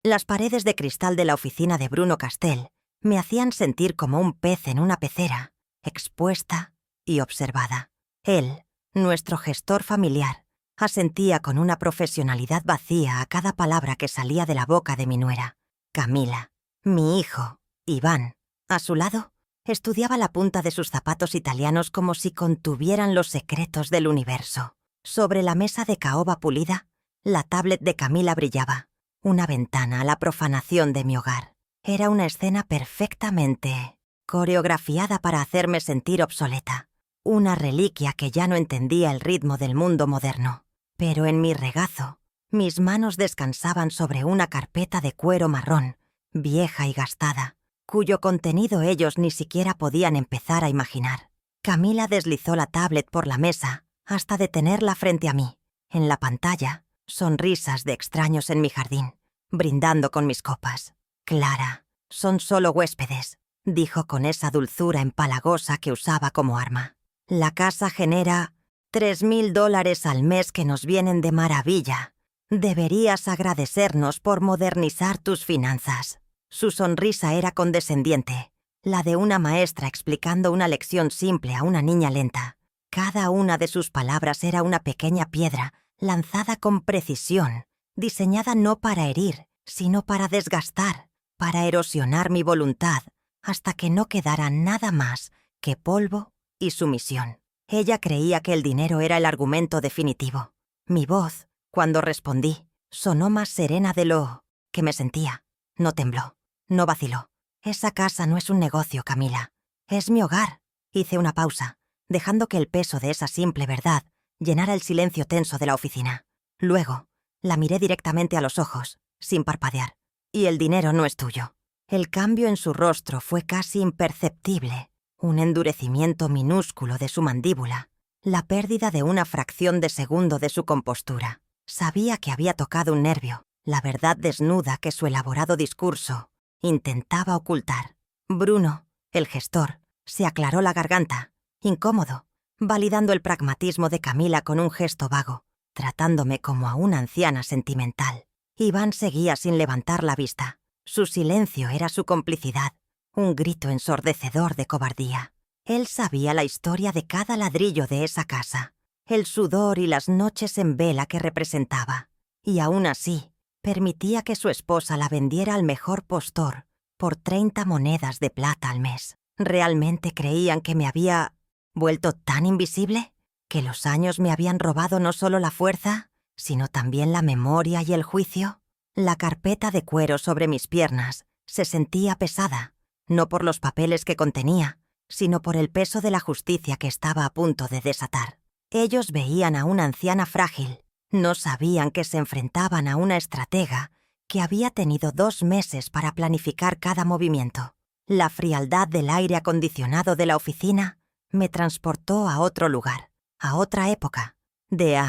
Las paredes de cristal de la oficina de Bruno Castell me hacían sentir como un pez en una pecera, expuesta y observada. Él, nuestro gestor familiar, asentía con una profesionalidad vacía a cada palabra que salía de la boca de mi nuera. Camila, mi hijo, Iván, a su lado, estudiaba la punta de sus zapatos italianos como si contuvieran los secretos del universo. Sobre la mesa de caoba pulida, la tablet de Camila brillaba, una ventana a la profanación de mi hogar. Era una escena perfectamente coreografiada para hacerme sentir obsoleta, una reliquia que ya no entendía el ritmo del mundo moderno. Pero en mi regazo, mis manos descansaban sobre una carpeta de cuero marrón, vieja y gastada, cuyo contenido ellos ni siquiera podían empezar a imaginar. Camila deslizó la tablet por la mesa hasta detenerla frente a mí. En la pantalla, sonrisas de extraños en mi jardín, brindando con mis copas. «Clara, son solo huéspedes», dijo con esa dulzura empalagosa que usaba como arma. «La casa genera $3,000 al mes que nos vienen de maravilla. Deberías agradecernos por modernizar tus finanzas». Su sonrisa era condescendiente, la de una maestra explicando una lección simple a una niña lenta. Cada una de sus palabras era una pequeña piedra, lanzada con precisión, diseñada no para herir, sino para desgastar, para erosionar mi voluntad, hasta que no quedara nada más que polvo y sumisión. Ella creía que el dinero era el argumento definitivo. Mi voz, cuando respondí, sonó más serena de lo que me sentía. No tembló, no vaciló. «Esa casa no es un negocio, Camila. Es mi hogar». Hice una pausa, dejando que el peso de esa simple verdad llenara el silencio tenso de la oficina. Luego, la miré directamente a los ojos, sin parpadear. «Y el dinero no es tuyo». El cambio en su rostro fue casi imperceptible, un endurecimiento minúsculo de su mandíbula, la pérdida de una fracción de segundo de su compostura. Sabía que había tocado un nervio, la verdad desnuda que su elaborado discurso intentaba ocultar. Bruno, el gestor, se aclaró la garganta, incómodo, validando el pragmatismo de Camila con un gesto vago, tratándome como a una anciana sentimental. Iván seguía sin levantar la vista. Su silencio era su complicidad, un grito ensordecedor de cobardía. Él sabía la historia de cada ladrillo de esa casa, el sudor y las noches en vela que representaba, y aún así permitía que su esposa la vendiera al mejor postor por 30 monedas de plata al mes. ¿Realmente creían que me había vuelto tan invisible? ¿Que los años me habían robado no solo la fuerza, sino también la memoria y el juicio? La carpeta de cuero sobre mis piernas se sentía pesada, no por los papeles que contenía, sino por el peso de la justicia que estaba a punto de desatar. Ellos veían a una anciana frágil, no sabían que se enfrentaban a una estratega que había tenido 2 meses para planificar cada movimiento. La frialdad del aire acondicionado de la oficina me transportó a otro lugar, a otra época. De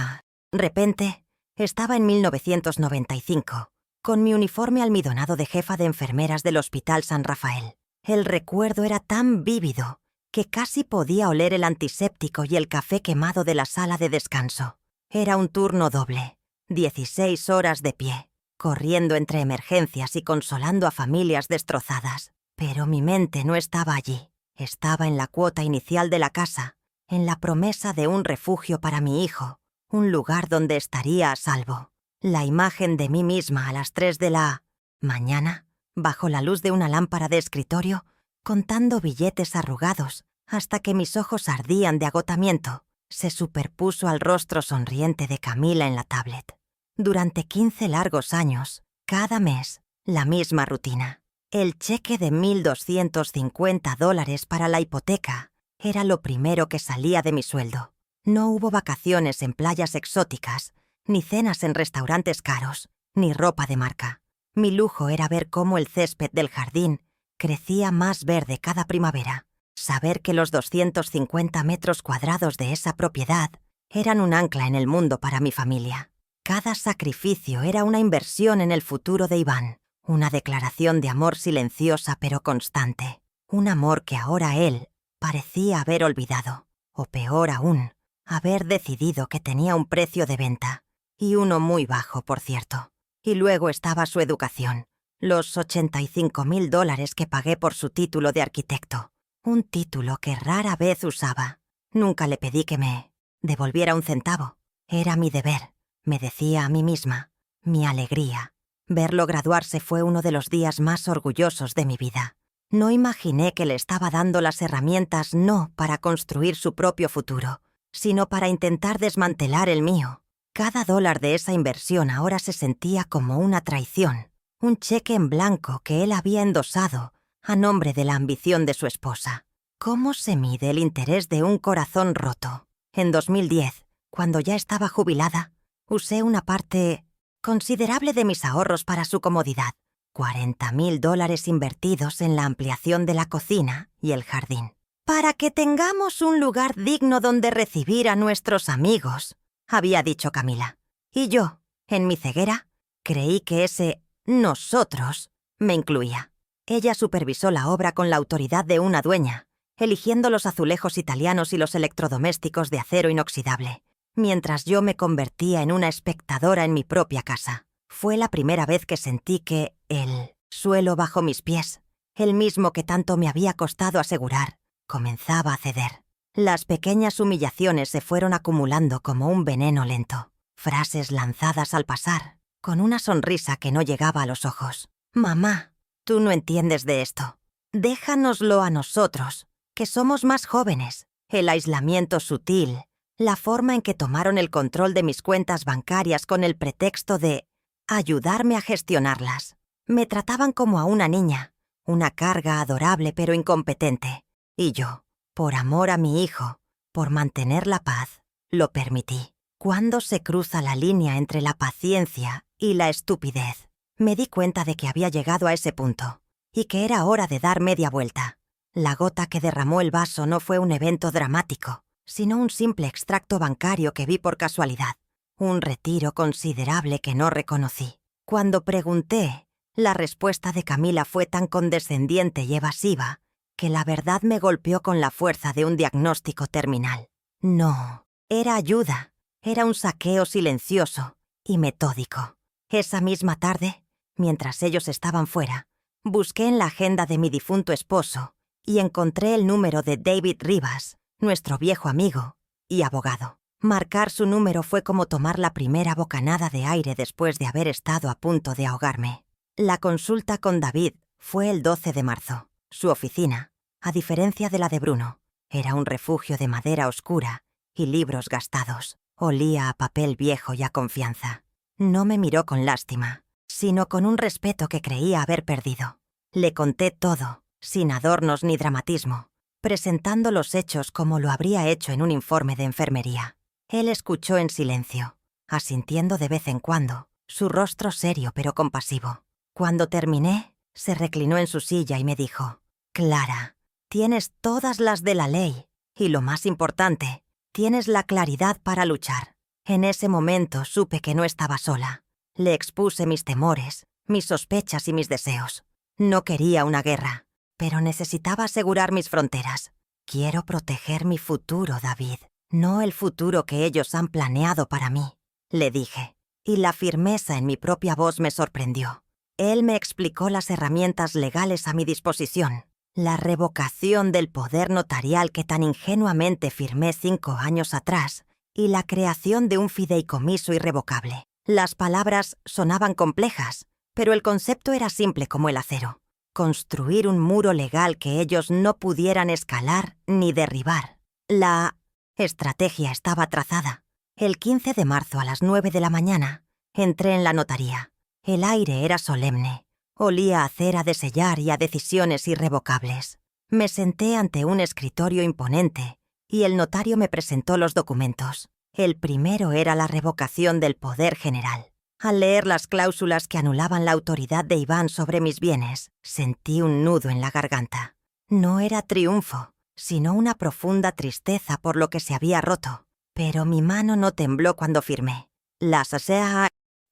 repente, estaba en 1995, con mi uniforme almidonado de jefa de enfermeras del Hospital San Rafael. El recuerdo era tan vívido que casi podía oler el antiséptico y el café quemado de la sala de descanso. Era un turno doble, 16 horas de pie, corriendo entre emergencias y consolando a familias destrozadas. Pero mi mente no estaba allí. Estaba en la cuota inicial de la casa, en la promesa de un refugio para mi hijo, un lugar donde estaría a salvo. La imagen de mí misma a las 3 de la mañana, bajo la luz de una lámpara de escritorio, contando billetes arrugados hasta que mis ojos ardían de agotamiento, se superpuso al rostro sonriente de Camila en la tablet. Durante 15 largos años, cada mes, la misma rutina. El cheque de $1,250 para la hipoteca era lo primero que salía de mi sueldo. No hubo vacaciones en playas exóticas, ni cenas en restaurantes caros, ni ropa de marca. Mi lujo era ver cómo el césped del jardín crecía más verde cada primavera. Saber que los 250 metros cuadrados de esa propiedad eran un ancla en el mundo para mi familia. Cada sacrificio era una inversión en el futuro de Iván, una declaración de amor silenciosa pero constante. Un amor que ahora él parecía haber olvidado, o peor aún, haber decidido que tenía un precio de venta, y uno muy bajo, por cierto. Y luego estaba su educación. Los $85.000 que pagué por su título de arquitecto. Un título que rara vez usaba. Nunca le pedí que me devolviera un centavo. Era mi deber, me decía a mí misma, mi alegría. Verlo graduarse fue uno de los días más orgullosos de mi vida. No imaginé que le estaba dando las herramientas no para construir su propio futuro, sino para intentar desmantelar el mío. Cada dólar de esa inversión ahora se sentía como una traición, un cheque en blanco que él había endosado a nombre de la ambición de su esposa. ¿Cómo se mide el interés de un corazón roto? En 2010, cuando ya estaba jubilada, usé una parte considerable de mis ahorros para su comodidad. $40.000 invertidos en la ampliación de la cocina y el jardín. Para que tengamos un lugar digno donde recibir a nuestros amigos, había dicho Camila. Y yo, en mi ceguera, creí que ese nosotros me incluía. Ella supervisó la obra con la autoridad de una dueña, eligiendo los azulejos italianos y los electrodomésticos de acero inoxidable, mientras yo me convertía en una espectadora en mi propia casa. Fue la primera vez que sentí que el suelo bajo mis pies, el mismo que tanto me había costado asegurar, comenzaba a ceder. Las pequeñas humillaciones se fueron acumulando como un veneno lento. Frases lanzadas al pasar, con una sonrisa que no llegaba a los ojos. «Mamá, tú no entiendes de esto. Déjanoslo a nosotros, que somos más jóvenes». El aislamiento sutil, la forma en que tomaron el control de mis cuentas bancarias con el pretexto de ayudarme a gestionarlas. Me trataban como a una niña, una carga adorable pero incompetente. Y yo, por amor a mi hijo, por mantener la paz, lo permití. ¿Cuándo se cruza la línea entre la paciencia y la estupidez? Me di cuenta de que había llegado a ese punto, y que era hora de dar media vuelta. La gota que derramó el vaso no fue un evento dramático, sino un simple extracto bancario que vi por casualidad. Un retiro considerable que no reconocí. Cuando pregunté, la respuesta de Camila fue tan condescendiente y evasiva que la verdad me golpeó con la fuerza de un diagnóstico terminal. No, era ayuda. Era un saqueo silencioso y metódico. Esa misma tarde, mientras ellos estaban fuera, busqué en la agenda de mi difunto esposo y encontré el número de David Rivas, nuestro viejo amigo y abogado. Marcar su número fue como tomar la primera bocanada de aire después de haber estado a punto de ahogarme. La consulta con David fue el 12 de marzo. Su oficina, a diferencia de la de Bruno, era un refugio de madera oscura y libros gastados. Olía a papel viejo y a confianza. No me miró con lástima, sino con un respeto que creía haber perdido. Le conté todo, sin adornos ni dramatismo, presentando los hechos como lo habría hecho en un informe de enfermería. Él escuchó en silencio, asintiendo de vez en cuando, su rostro serio pero compasivo. Cuando terminé, se reclinó en su silla y me dijo: «Clara, tienes todas las de la ley, y lo más importante, tienes la claridad para luchar». En ese momento supe que no estaba sola. Le expuse mis temores, mis sospechas y mis deseos. No quería una guerra, pero necesitaba asegurar mis fronteras. «Quiero proteger mi futuro, David, no el futuro que ellos han planeado para mí», le dije, y la firmeza en mi propia voz me sorprendió. Él me explicó las herramientas legales a mi disposición, la revocación del poder notarial que tan ingenuamente firmé 5 años atrás y la creación de un fideicomiso irrevocable. Las palabras sonaban complejas, pero el concepto era simple como el acero. Construir un muro legal que ellos no pudieran escalar ni derribar. La estrategia estaba trazada. El 15 de marzo a las 9 de la mañana entré en la notaría. El aire era solemne. Olía a cera de sellar y a decisiones irrevocables. Me senté ante un escritorio imponente y el notario me presentó los documentos. El primero era la revocación del poder general. Al leer las cláusulas que anulaban la autoridad de Iván sobre mis bienes, sentí un nudo en la garganta. No era triunfo, sino una profunda tristeza por lo que se había roto. Pero mi mano no tembló cuando firmé. La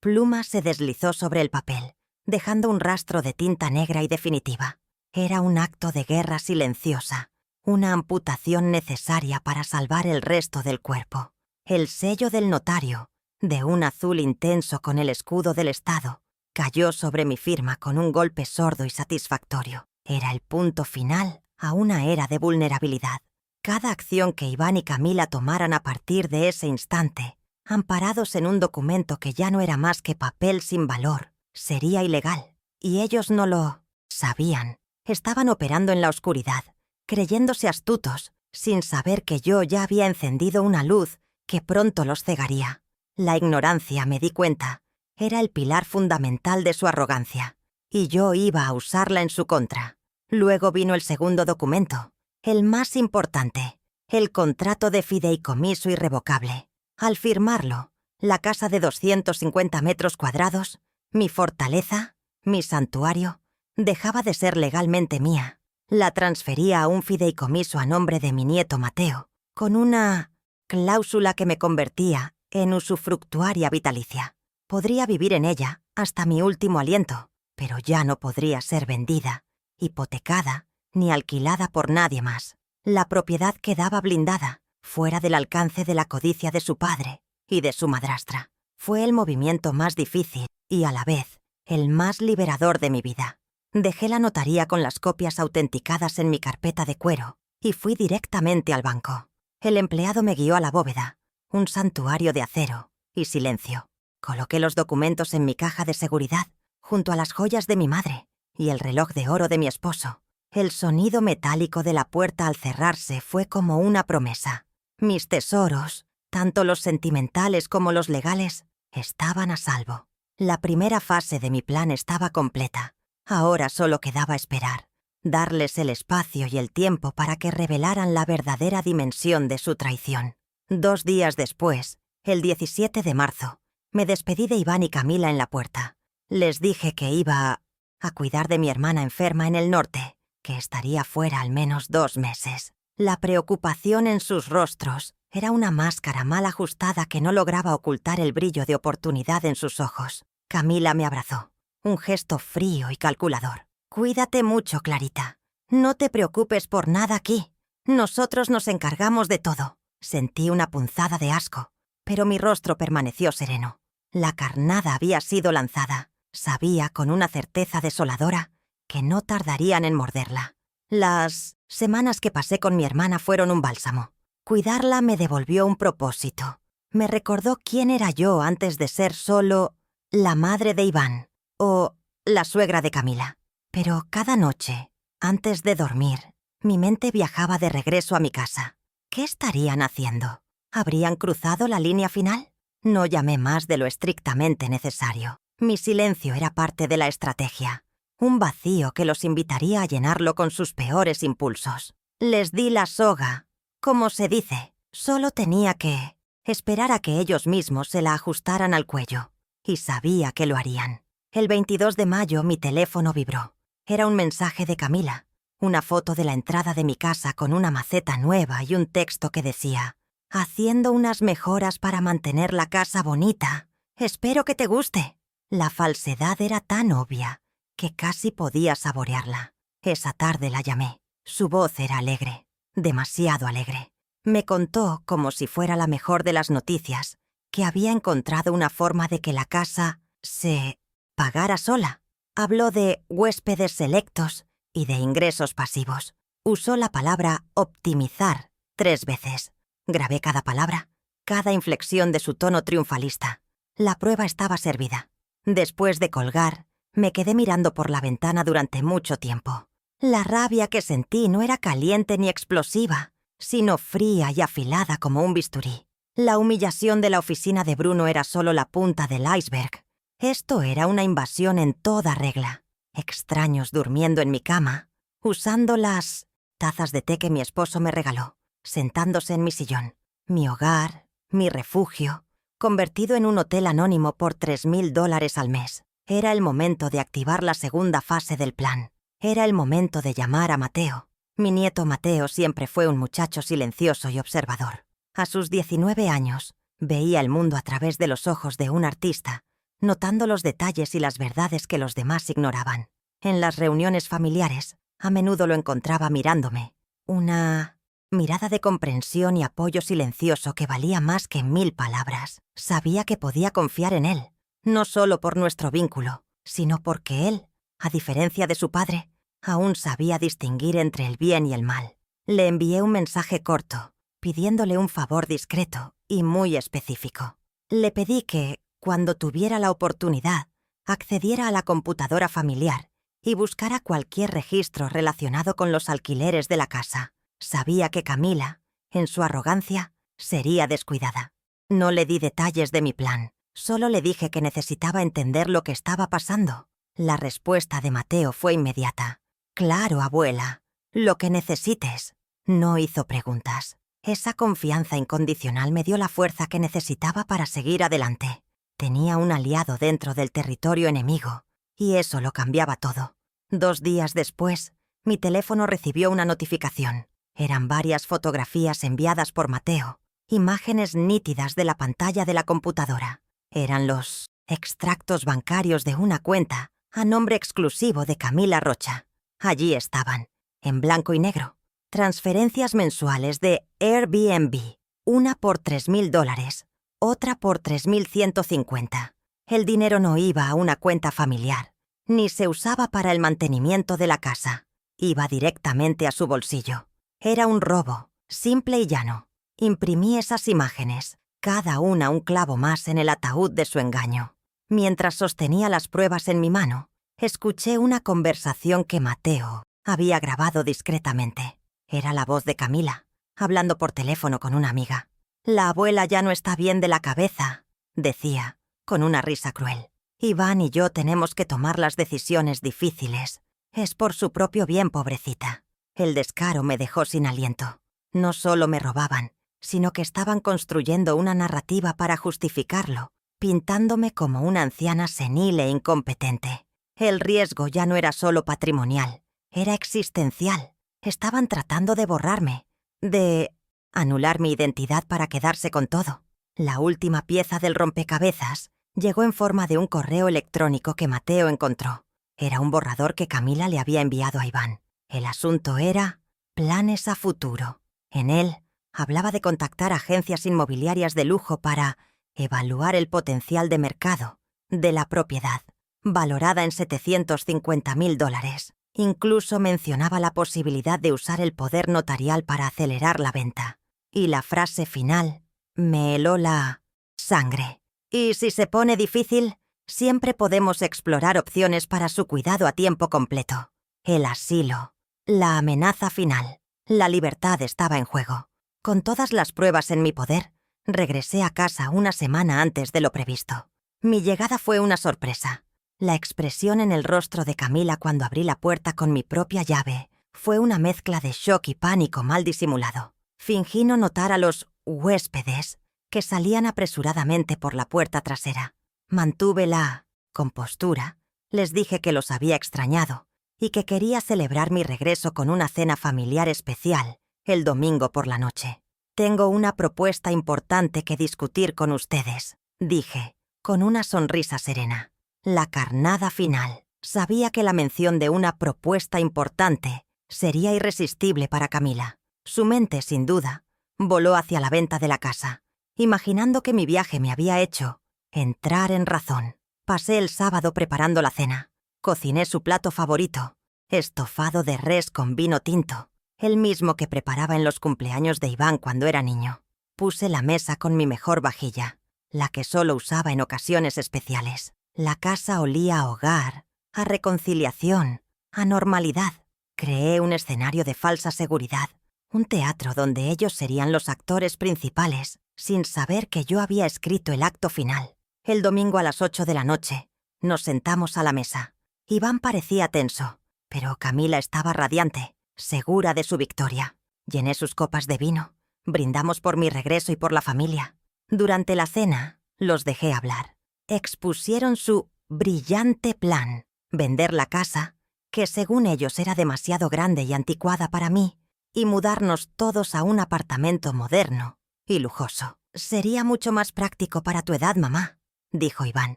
pluma se deslizó sobre el papel, dejando un rastro de tinta negra y definitiva. Era un acto de guerra silenciosa, una amputación necesaria para salvar el resto del cuerpo. El sello del notario, de un azul intenso con el escudo del Estado, cayó sobre mi firma con un golpe sordo y satisfactorio. Era el punto final a una era de vulnerabilidad. Cada acción que Iván y Camila tomaran a partir de ese instante, amparados en un documento que ya no era más que papel sin valor, sería ilegal. Y ellos no lo sabían. Estaban operando en la oscuridad, creyéndose astutos, sin saber que yo ya había encendido una luz que pronto los cegaría. La ignorancia, me di cuenta, era el pilar fundamental de su arrogancia, y yo iba a usarla en su contra. Luego vino el segundo documento, el más importante, el contrato de fideicomiso irrevocable. Al firmarlo, la casa de 250 metros cuadrados, mi fortaleza, mi santuario, dejaba de ser legalmente mía. La transfería a un fideicomiso a nombre de mi nieto Mateo, con una cláusula que me convertía en usufructuaria vitalicia. Podría vivir en ella hasta mi último aliento, pero ya no podría ser vendida, hipotecada ni alquilada por nadie más. La propiedad quedaba blindada, fuera del alcance de la codicia de su padre y de su madrastra. Fue el movimiento más difícil y, a la vez, el más liberador de mi vida. Dejé la notaría con las copias autenticadas en mi carpeta de cuero y fui directamente al banco. El empleado me guió a la bóveda, un santuario de acero y silencio. Coloqué los documentos en mi caja de seguridad, junto a las joyas de mi madre y el reloj de oro de mi esposo. El sonido metálico de la puerta al cerrarse fue como una promesa. Mis tesoros, tanto los sentimentales como los legales, estaban a salvo. La primera fase de mi plan estaba completa. Ahora solo quedaba esperar, darles el espacio y el tiempo para que revelaran la verdadera dimensión de su traición. 2 días después, el 17 de marzo, me despedí de Iván y Camila en la puerta. Les dije que iba a cuidar de mi hermana enferma en el norte, que estaría fuera al menos 2 meses. La preocupación en sus rostros era una máscara mal ajustada que no lograba ocultar el brillo de oportunidad en sus ojos. Camila me abrazó, un gesto frío y calculador. «Cuídate mucho, Clarita. No te preocupes por nada aquí. Nosotros nos encargamos de todo». Sentí una punzada de asco, pero mi rostro permaneció sereno. La carnada había sido lanzada. Sabía con una certeza desoladora que no tardarían en morderla. Las semanas que pasé con mi hermana fueron un bálsamo. Cuidarla me devolvió un propósito. Me recordó quién era yo antes de ser solo la madre de Iván o la suegra de Camila. Pero cada noche, antes de dormir, mi mente viajaba de regreso a mi casa. ¿Qué estarían haciendo? ¿Habrían cruzado la línea final? No llamé más de lo estrictamente necesario. Mi silencio era parte de la estrategia. Un vacío que los invitaría a llenarlo con sus peores impulsos. Les di la soga. Como se dice, solo tenía que esperar a que ellos mismos se la ajustaran al cuello. Y sabía que lo harían. El 22 de mayo mi teléfono vibró. Era un mensaje de Camila. Una foto de la entrada de mi casa con una maceta nueva y un texto que decía: «Haciendo unas mejoras para mantener la casa bonita. Espero que te guste». La falsedad era tan obvia que casi podía saborearla. Esa tarde la llamé. Su voz era alegre, demasiado alegre. Me contó, como si fuera la mejor de las noticias, que había encontrado una forma de que la casa se pagara sola. Habló de huéspedes selectos y de ingresos pasivos. Usó la palabra optimizar 3 veces. Grabé cada palabra, cada inflexión de su tono triunfalista. La prueba estaba servida. Después de colgar, me quedé mirando por la ventana durante mucho tiempo. La rabia que sentí no era caliente ni explosiva, sino fría y afilada como un bisturí. La humillación de la oficina de Bruno era solo la punta del iceberg. Esto era una invasión en toda regla. Extraños durmiendo en mi cama, usando las tazas de té que mi esposo me regaló, sentándose en mi sillón. Mi hogar, mi refugio, convertido en un hotel anónimo por $3,000 al mes. Era el momento de activar la segunda fase del plan. Era el momento de llamar a Mateo. Mi nieto Mateo siempre fue un muchacho silencioso y observador. A sus 19 años, veía el mundo a través de los ojos de un artista, notando los detalles y las verdades que los demás ignoraban. En las reuniones familiares, a menudo lo encontraba mirándome. Una mirada de comprensión y apoyo silencioso que valía más que 1000 palabras. Sabía que podía confiar en él, no solo por nuestro vínculo, sino porque él, a diferencia de su padre, aún sabía distinguir entre el bien y el mal. Le envié un mensaje corto, pidiéndole un favor discreto y muy específico. Le pedí que, cuando tuviera la oportunidad, accediera a la computadora familiar y buscara cualquier registro relacionado con los alquileres de la casa. Sabía que Camila, en su arrogancia, sería descuidada. No le di detalles de mi plan, solo le dije que necesitaba entender lo que estaba pasando. La respuesta de Mateo fue inmediata. «Claro, abuela, lo que necesites». No hizo preguntas. Esa confianza incondicional me dio la fuerza que necesitaba para seguir adelante. Tenía un aliado dentro del territorio enemigo, y eso lo cambiaba todo. 2 días después, mi teléfono recibió una notificación. Eran varias fotografías enviadas por Mateo, imágenes nítidas de la pantalla de la computadora. Eran los extractos bancarios de una cuenta a nombre exclusivo de Camila Rocha. Allí estaban, en blanco y negro, transferencias mensuales de Airbnb, una por $3,000, otra por 3,150. El dinero no iba a una cuenta familiar, ni se usaba para el mantenimiento de la casa. Iba directamente a su bolsillo. Era un robo, simple y llano. Imprimí esas imágenes, cada una un clavo más en el ataúd de su engaño. Mientras sostenía las pruebas en mi mano, escuché una conversación que Mateo había grabado discretamente. Era la voz de Camila, hablando por teléfono con una amiga. «La abuela ya no está bien de la cabeza», decía, con una risa cruel. «Iván y yo tenemos que tomar las decisiones difíciles. Es por su propio bien, pobrecita». El descaro me dejó sin aliento. No solo me robaban, sino que estaban construyendo una narrativa para justificarlo, pintándome como una anciana senil e incompetente. El riesgo ya no era solo patrimonial, era existencial. Estaban tratando de borrarme, de anular mi identidad para quedarse con todo. La última pieza del rompecabezas llegó en forma de un correo electrónico que Mateo encontró. Era un borrador que Camila le había enviado a Iván. El asunto era planes a futuro. En él hablaba de contactar agencias inmobiliarias de lujo para evaluar el potencial de mercado de la propiedad, valorada en $750,000. Incluso mencionaba la posibilidad de usar el poder notarial para acelerar la venta. Y la frase final me heló la sangre. «Y si se pone difícil, siempre podemos explorar opciones para su cuidado a tiempo completo». El asilo, la amenaza final, la libertad estaba en juego. Con todas las pruebas en mi poder, regresé a casa una semana antes de lo previsto. Mi llegada fue una sorpresa. La expresión en el rostro de Camila cuando abrí la puerta con mi propia llave fue una mezcla de shock y pánico mal disimulado. Fingí no notar a los huéspedes que salían apresuradamente por la puerta trasera. Mantuve la compostura, les dije que los había extrañado y que quería celebrar mi regreso con una cena familiar especial el domingo por la noche. «Tengo una propuesta importante que discutir con ustedes», dije, con una sonrisa serena. La carnada final. Sabía que la mención de una propuesta importante sería irresistible para Camila. Su mente, sin duda, voló hacia la venta de la casa, imaginando que mi viaje me había hecho entrar en razón. Pasé el sábado preparando la cena. Cociné su plato favorito, estofado de res con vino tinto, el mismo que preparaba en los cumpleaños de Iván cuando era niño. Puse la mesa con mi mejor vajilla, la que solo usaba en ocasiones especiales. La casa olía a hogar, a reconciliación, a normalidad. Creé un escenario de falsa seguridad, un teatro donde ellos serían los actores principales, sin saber que yo había escrito el acto final. El domingo a las 8 de la noche, nos sentamos a la mesa. Iván parecía tenso, pero Camila estaba radiante, segura de su victoria. Llené sus copas de vino, brindamos por mi regreso y por la familia. Durante la cena, los dejé hablar. Expusieron su brillante plan, vender la casa, que según ellos era demasiado grande y anticuada para mí, y mudarnos todos a un apartamento moderno y lujoso. «Sería mucho más práctico para tu edad, mamá», dijo Iván,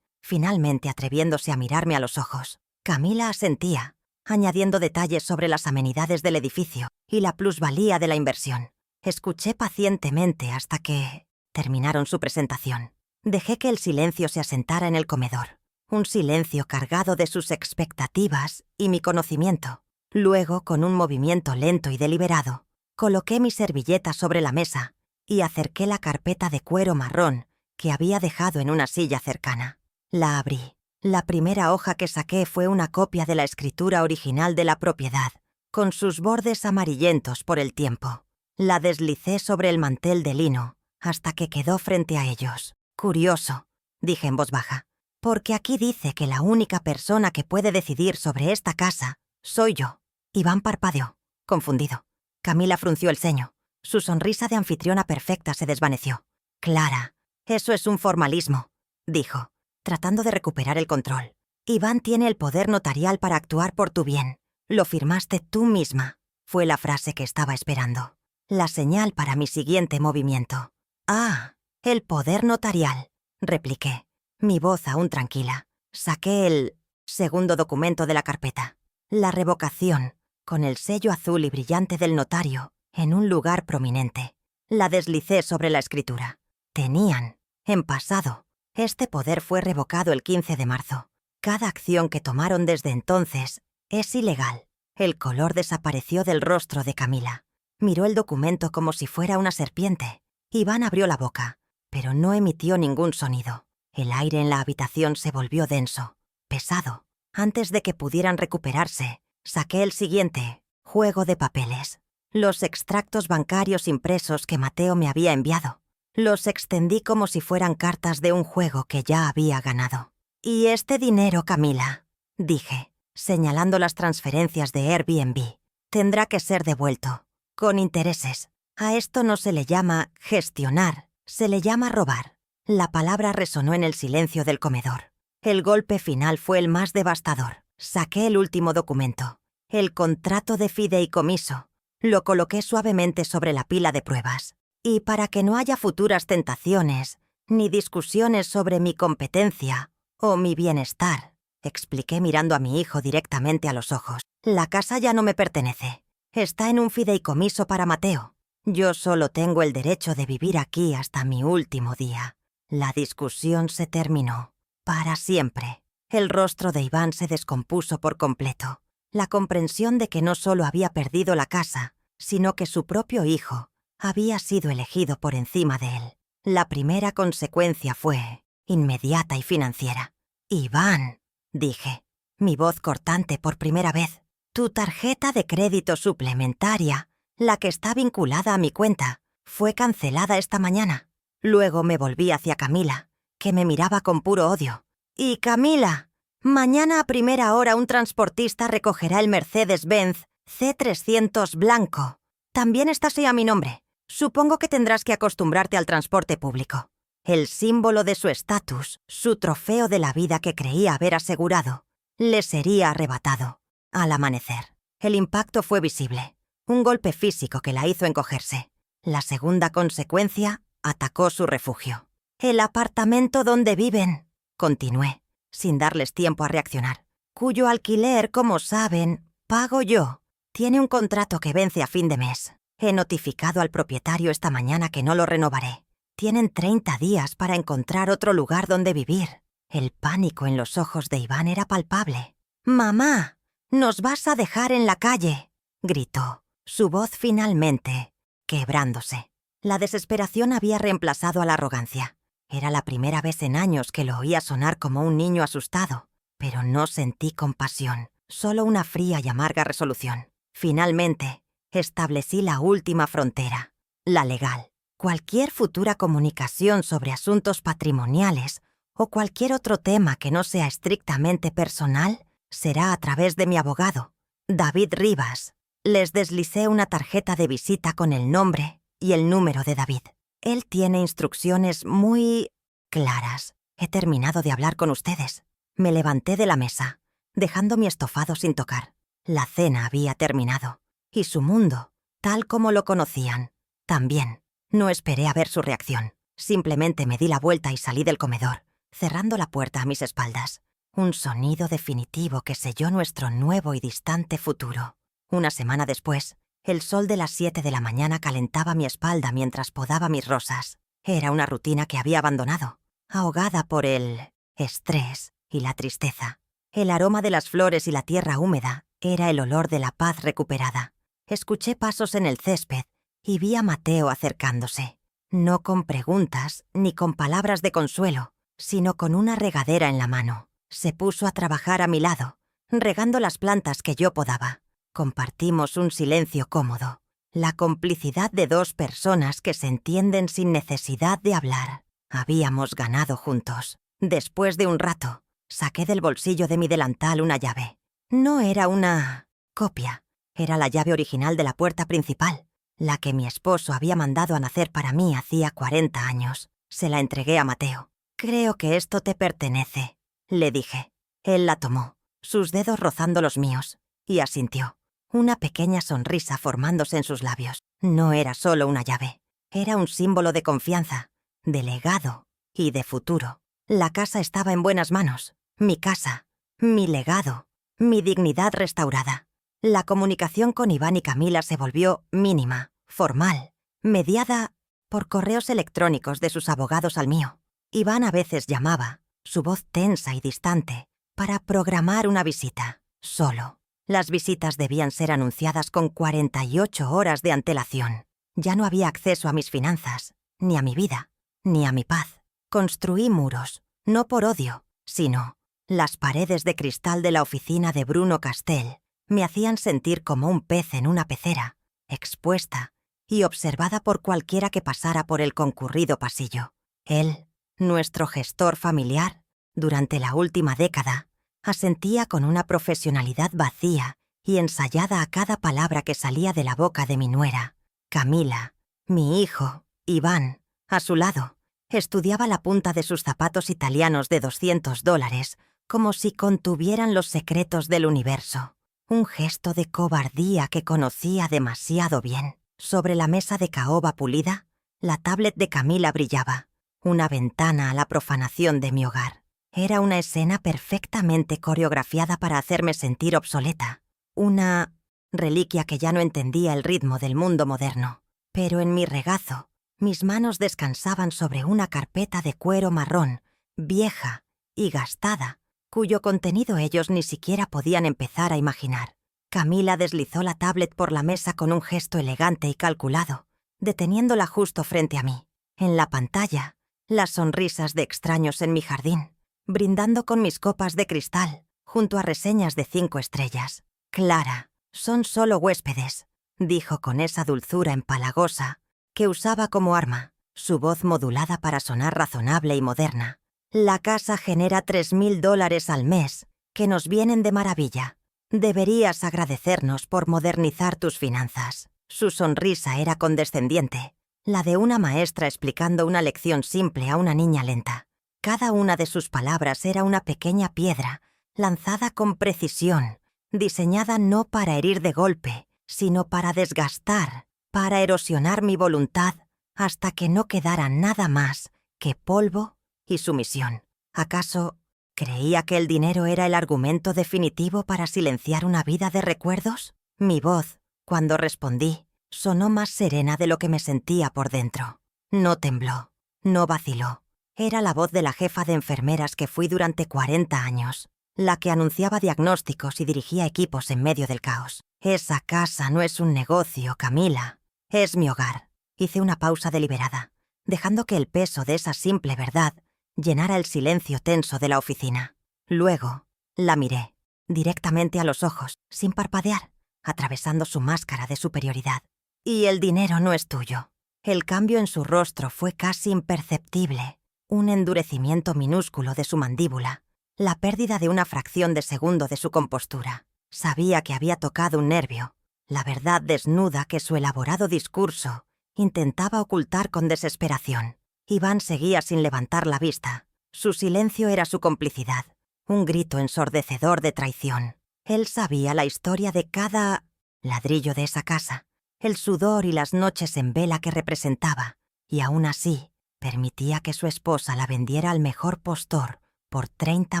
finalmente atreviéndose a mirarme a los ojos. Camila asentía, añadiendo detalles sobre las amenidades del edificio y la plusvalía de la inversión. Escuché pacientemente hasta que terminaron su presentación. Dejé que el silencio se asentara en el comedor. un silencio cargado de sus expectativas y mi conocimiento. Luego, con un movimiento lento y deliberado, coloqué mi servilleta sobre la mesa y acerqué la carpeta de cuero marrón que había dejado en una silla cercana. La abrí. La primera hoja que saqué fue una copia de la escritura original de la propiedad, con sus bordes amarillentos por el tiempo. La deslicé sobre el mantel de lino hasta que quedó frente a ellos. Curioso, dije en voz baja, porque aquí dice que la única persona que puede decidir sobre esta casa soy yo. Iván parpadeó, confundido. Camila frunció el ceño. Su sonrisa de anfitriona perfecta se desvaneció. Clara, eso es un formalismo, dijo, tratando de recuperar el control. Iván tiene el poder notarial para actuar por tu bien. Lo firmaste tú misma. Fue la frase que estaba esperando. La señal para mi siguiente movimiento. Ah, el poder notarial, repliqué, mi voz aún tranquila. Saqué el segundo documento de la carpeta. La revocación, con el sello azul y brillante del notario, en un lugar prominente. La deslicé sobre la escritura. Tenían, en pasado, este poder fue revocado el 15 de marzo. Cada acción que tomaron desde entonces es ilegal. El color desapareció del rostro de Camila. Miró el documento como si fuera una serpiente. Iván abrió la boca, pero no emitió ningún sonido. El aire en la habitación se volvió denso, pesado. Antes de que pudieran recuperarse, saqué el siguiente juego de papeles. Los extractos bancarios impresos que Mateo me había enviado. Los extendí como si fueran cartas de un juego que ya había ganado. «¿Y este dinero, Camila?», dije, señalando las transferencias de Airbnb. «Tendrá que ser devuelto, con intereses. A esto no se le llama gestionar, se le llama robar». La palabra resonó en el silencio del comedor. El golpe final fue el más devastador. Saqué el último documento, el contrato de fideicomiso. Lo coloqué suavemente sobre la pila de pruebas. Y para que no haya futuras tentaciones, ni discusiones sobre mi competencia o mi bienestar, expliqué mirando a mi hijo directamente a los ojos. La casa ya no me pertenece. Está en un fideicomiso para Mateo. Yo solo tengo el derecho de vivir aquí hasta mi último día. La discusión se terminó. Para siempre. El rostro de Iván se descompuso por completo. La comprensión de que no solo había perdido la casa, sino que su propio hijo había sido elegido por encima de él. La primera consecuencia fue inmediata y financiera. «Iván», dije, mi voz cortante por primera vez, «tu tarjeta de crédito suplementaria, la que está vinculada a mi cuenta, fue cancelada esta mañana». Luego me volví hacia Camila, que me miraba con puro odio. «Y Camila, mañana a primera hora un transportista recogerá el Mercedes-Benz C300 blanco. También está así a mi nombre. Supongo que tendrás que acostumbrarte al transporte público». El símbolo de su estatus, su trofeo de la vida que creía haber asegurado, le sería arrebatado. Al amanecer, el impacto fue visible, un golpe físico que la hizo encogerse. La segunda consecuencia atacó su refugio. «El apartamento donde viven», continué, sin darles tiempo a reaccionar, «cuyo alquiler, como saben, pago yo. Tiene un contrato que vence a fin de mes. He notificado al propietario esta mañana que no lo renovaré. Tienen 30 días para encontrar otro lugar donde vivir». El pánico en los ojos de Iván era palpable. «Mamá, nos vas a dejar en la calle», gritó, su voz finalmente quebrándose. La desesperación había reemplazado a la arrogancia. Era la primera vez en años que lo oía sonar como un niño asustado, pero no sentí compasión, solo una fría y amarga resolución. Finalmente, establecí la última frontera, la legal. Cualquier futura comunicación sobre asuntos patrimoniales o cualquier otro tema que no sea estrictamente personal será a través de mi abogado, David Rivas. Les deslicé una tarjeta de visita con el nombre y el número de David. Él tiene instrucciones muy claras. He terminado de hablar con ustedes. Me levanté de la mesa, dejando mi estofado sin tocar. La cena había terminado. Y su mundo, tal como lo conocían, también. No esperé a ver su reacción. Simplemente me di la vuelta y salí del comedor, cerrando la puerta a mis espaldas. Un sonido definitivo que selló nuestro nuevo y distante futuro. Una semana después, el sol de las 7 de la mañana calentaba mi espalda mientras podaba mis rosas. Era una rutina que había abandonado, ahogada por el estrés y la tristeza. El aroma de las flores y la tierra húmeda era el olor de la paz recuperada. Escuché pasos en el césped y vi a Mateo acercándose. No con preguntas ni con palabras de consuelo, sino con una regadera en la mano. Se puso a trabajar a mi lado, regando las plantas que yo podaba. Compartimos un silencio cómodo, la complicidad de dos personas que se entienden sin necesidad de hablar. Habíamos ganado juntos. Después de un rato, saqué del bolsillo de mi delantal una llave. No era una copia, era la llave original de la puerta principal, la que mi esposo había mandado a nacer para mí hacía 40 años. Se la entregué a Mateo. «Creo que esto te pertenece», le dije. Él la tomó, sus dedos rozando los míos, y asintió, una pequeña sonrisa formándose en sus labios. No era solo una llave, era un símbolo de confianza, de legado y de futuro. La casa estaba en buenas manos, mi casa, mi legado, mi dignidad restaurada. La comunicación con Iván y Camila se volvió mínima, formal, mediada por correos electrónicos de sus abogados al mío. Iván a veces llamaba, su voz tensa y distante, para programar una visita, solo. Las visitas debían ser anunciadas con 48 horas de antelación. Ya no había acceso a mis finanzas, ni a mi vida, ni a mi paz. Construí muros, no por odio, sino las paredes de cristal de la oficina de Bruno Castell me hacían sentir como un pez en una pecera, expuesta y observada por cualquiera que pasara por el concurrido pasillo. Él, nuestro gestor familiar, durante la última década, asentía con una profesionalidad vacía y ensayada a cada palabra que salía de la boca de mi nuera. Camila, mi hijo, Iván, a su lado, estudiaba la punta de sus zapatos italianos de $200 como si contuvieran los secretos del universo. Un gesto de cobardía que conocía demasiado bien. Sobre la mesa de caoba pulida, la tablet de Camila brillaba, una ventana a la profanación de mi hogar. Era una escena perfectamente coreografiada para hacerme sentir obsoleta, una reliquia que ya no entendía el ritmo del mundo moderno. Pero en mi regazo, mis manos descansaban sobre una carpeta de cuero marrón, vieja y gastada, cuyo contenido ellos ni siquiera podían empezar a imaginar. Camila deslizó la tablet por la mesa con un gesto elegante y calculado, deteniéndola justo frente a mí. En la pantalla, las sonrisas de extraños en mi jardín, brindando con mis copas de cristal, junto a reseñas de 5 estrellas. «Clara, son solo huéspedes», dijo con esa dulzura empalagosa que usaba como arma, su voz modulada para sonar razonable y moderna. «La casa genera $3.000 al mes, que nos vienen de maravilla. Deberías agradecernos por modernizar tus finanzas». Su sonrisa era condescendiente, la de una maestra explicando una lección simple a una niña lenta. Cada una de sus palabras era una pequeña piedra, lanzada con precisión, diseñada no para herir de golpe, sino para desgastar, para erosionar mi voluntad hasta que no quedara nada más que polvo y sumisión. ¿Acaso creía que el dinero era el argumento definitivo para silenciar una vida de recuerdos? Mi voz, cuando respondí, sonó más serena de lo que me sentía por dentro. No tembló, no vaciló. Era la voz de la jefa de enfermeras que fui durante 40 años, la que anunciaba diagnósticos y dirigía equipos en medio del caos. «Esa casa no es un negocio, Camila. Es mi hogar». Hice una pausa deliberada, dejando que el peso de esa simple verdad llenara el silencio tenso de la oficina. Luego, la miré, directamente a los ojos, sin parpadear, atravesando su máscara de superioridad. «Y el dinero no es tuyo». El cambio en su rostro fue casi imperceptible. Un endurecimiento minúsculo de su mandíbula, la pérdida de una fracción de segundo de su compostura. Sabía que había tocado un nervio, la verdad desnuda que su elaborado discurso intentaba ocultar con desesperación. Iván seguía sin levantar la vista. Su silencio era su complicidad, un grito ensordecedor de traición. Él sabía la historia de cada ladrillo de esa casa, el sudor y las noches en vela que representaba, y aún así permitía que su esposa la vendiera al mejor postor por 30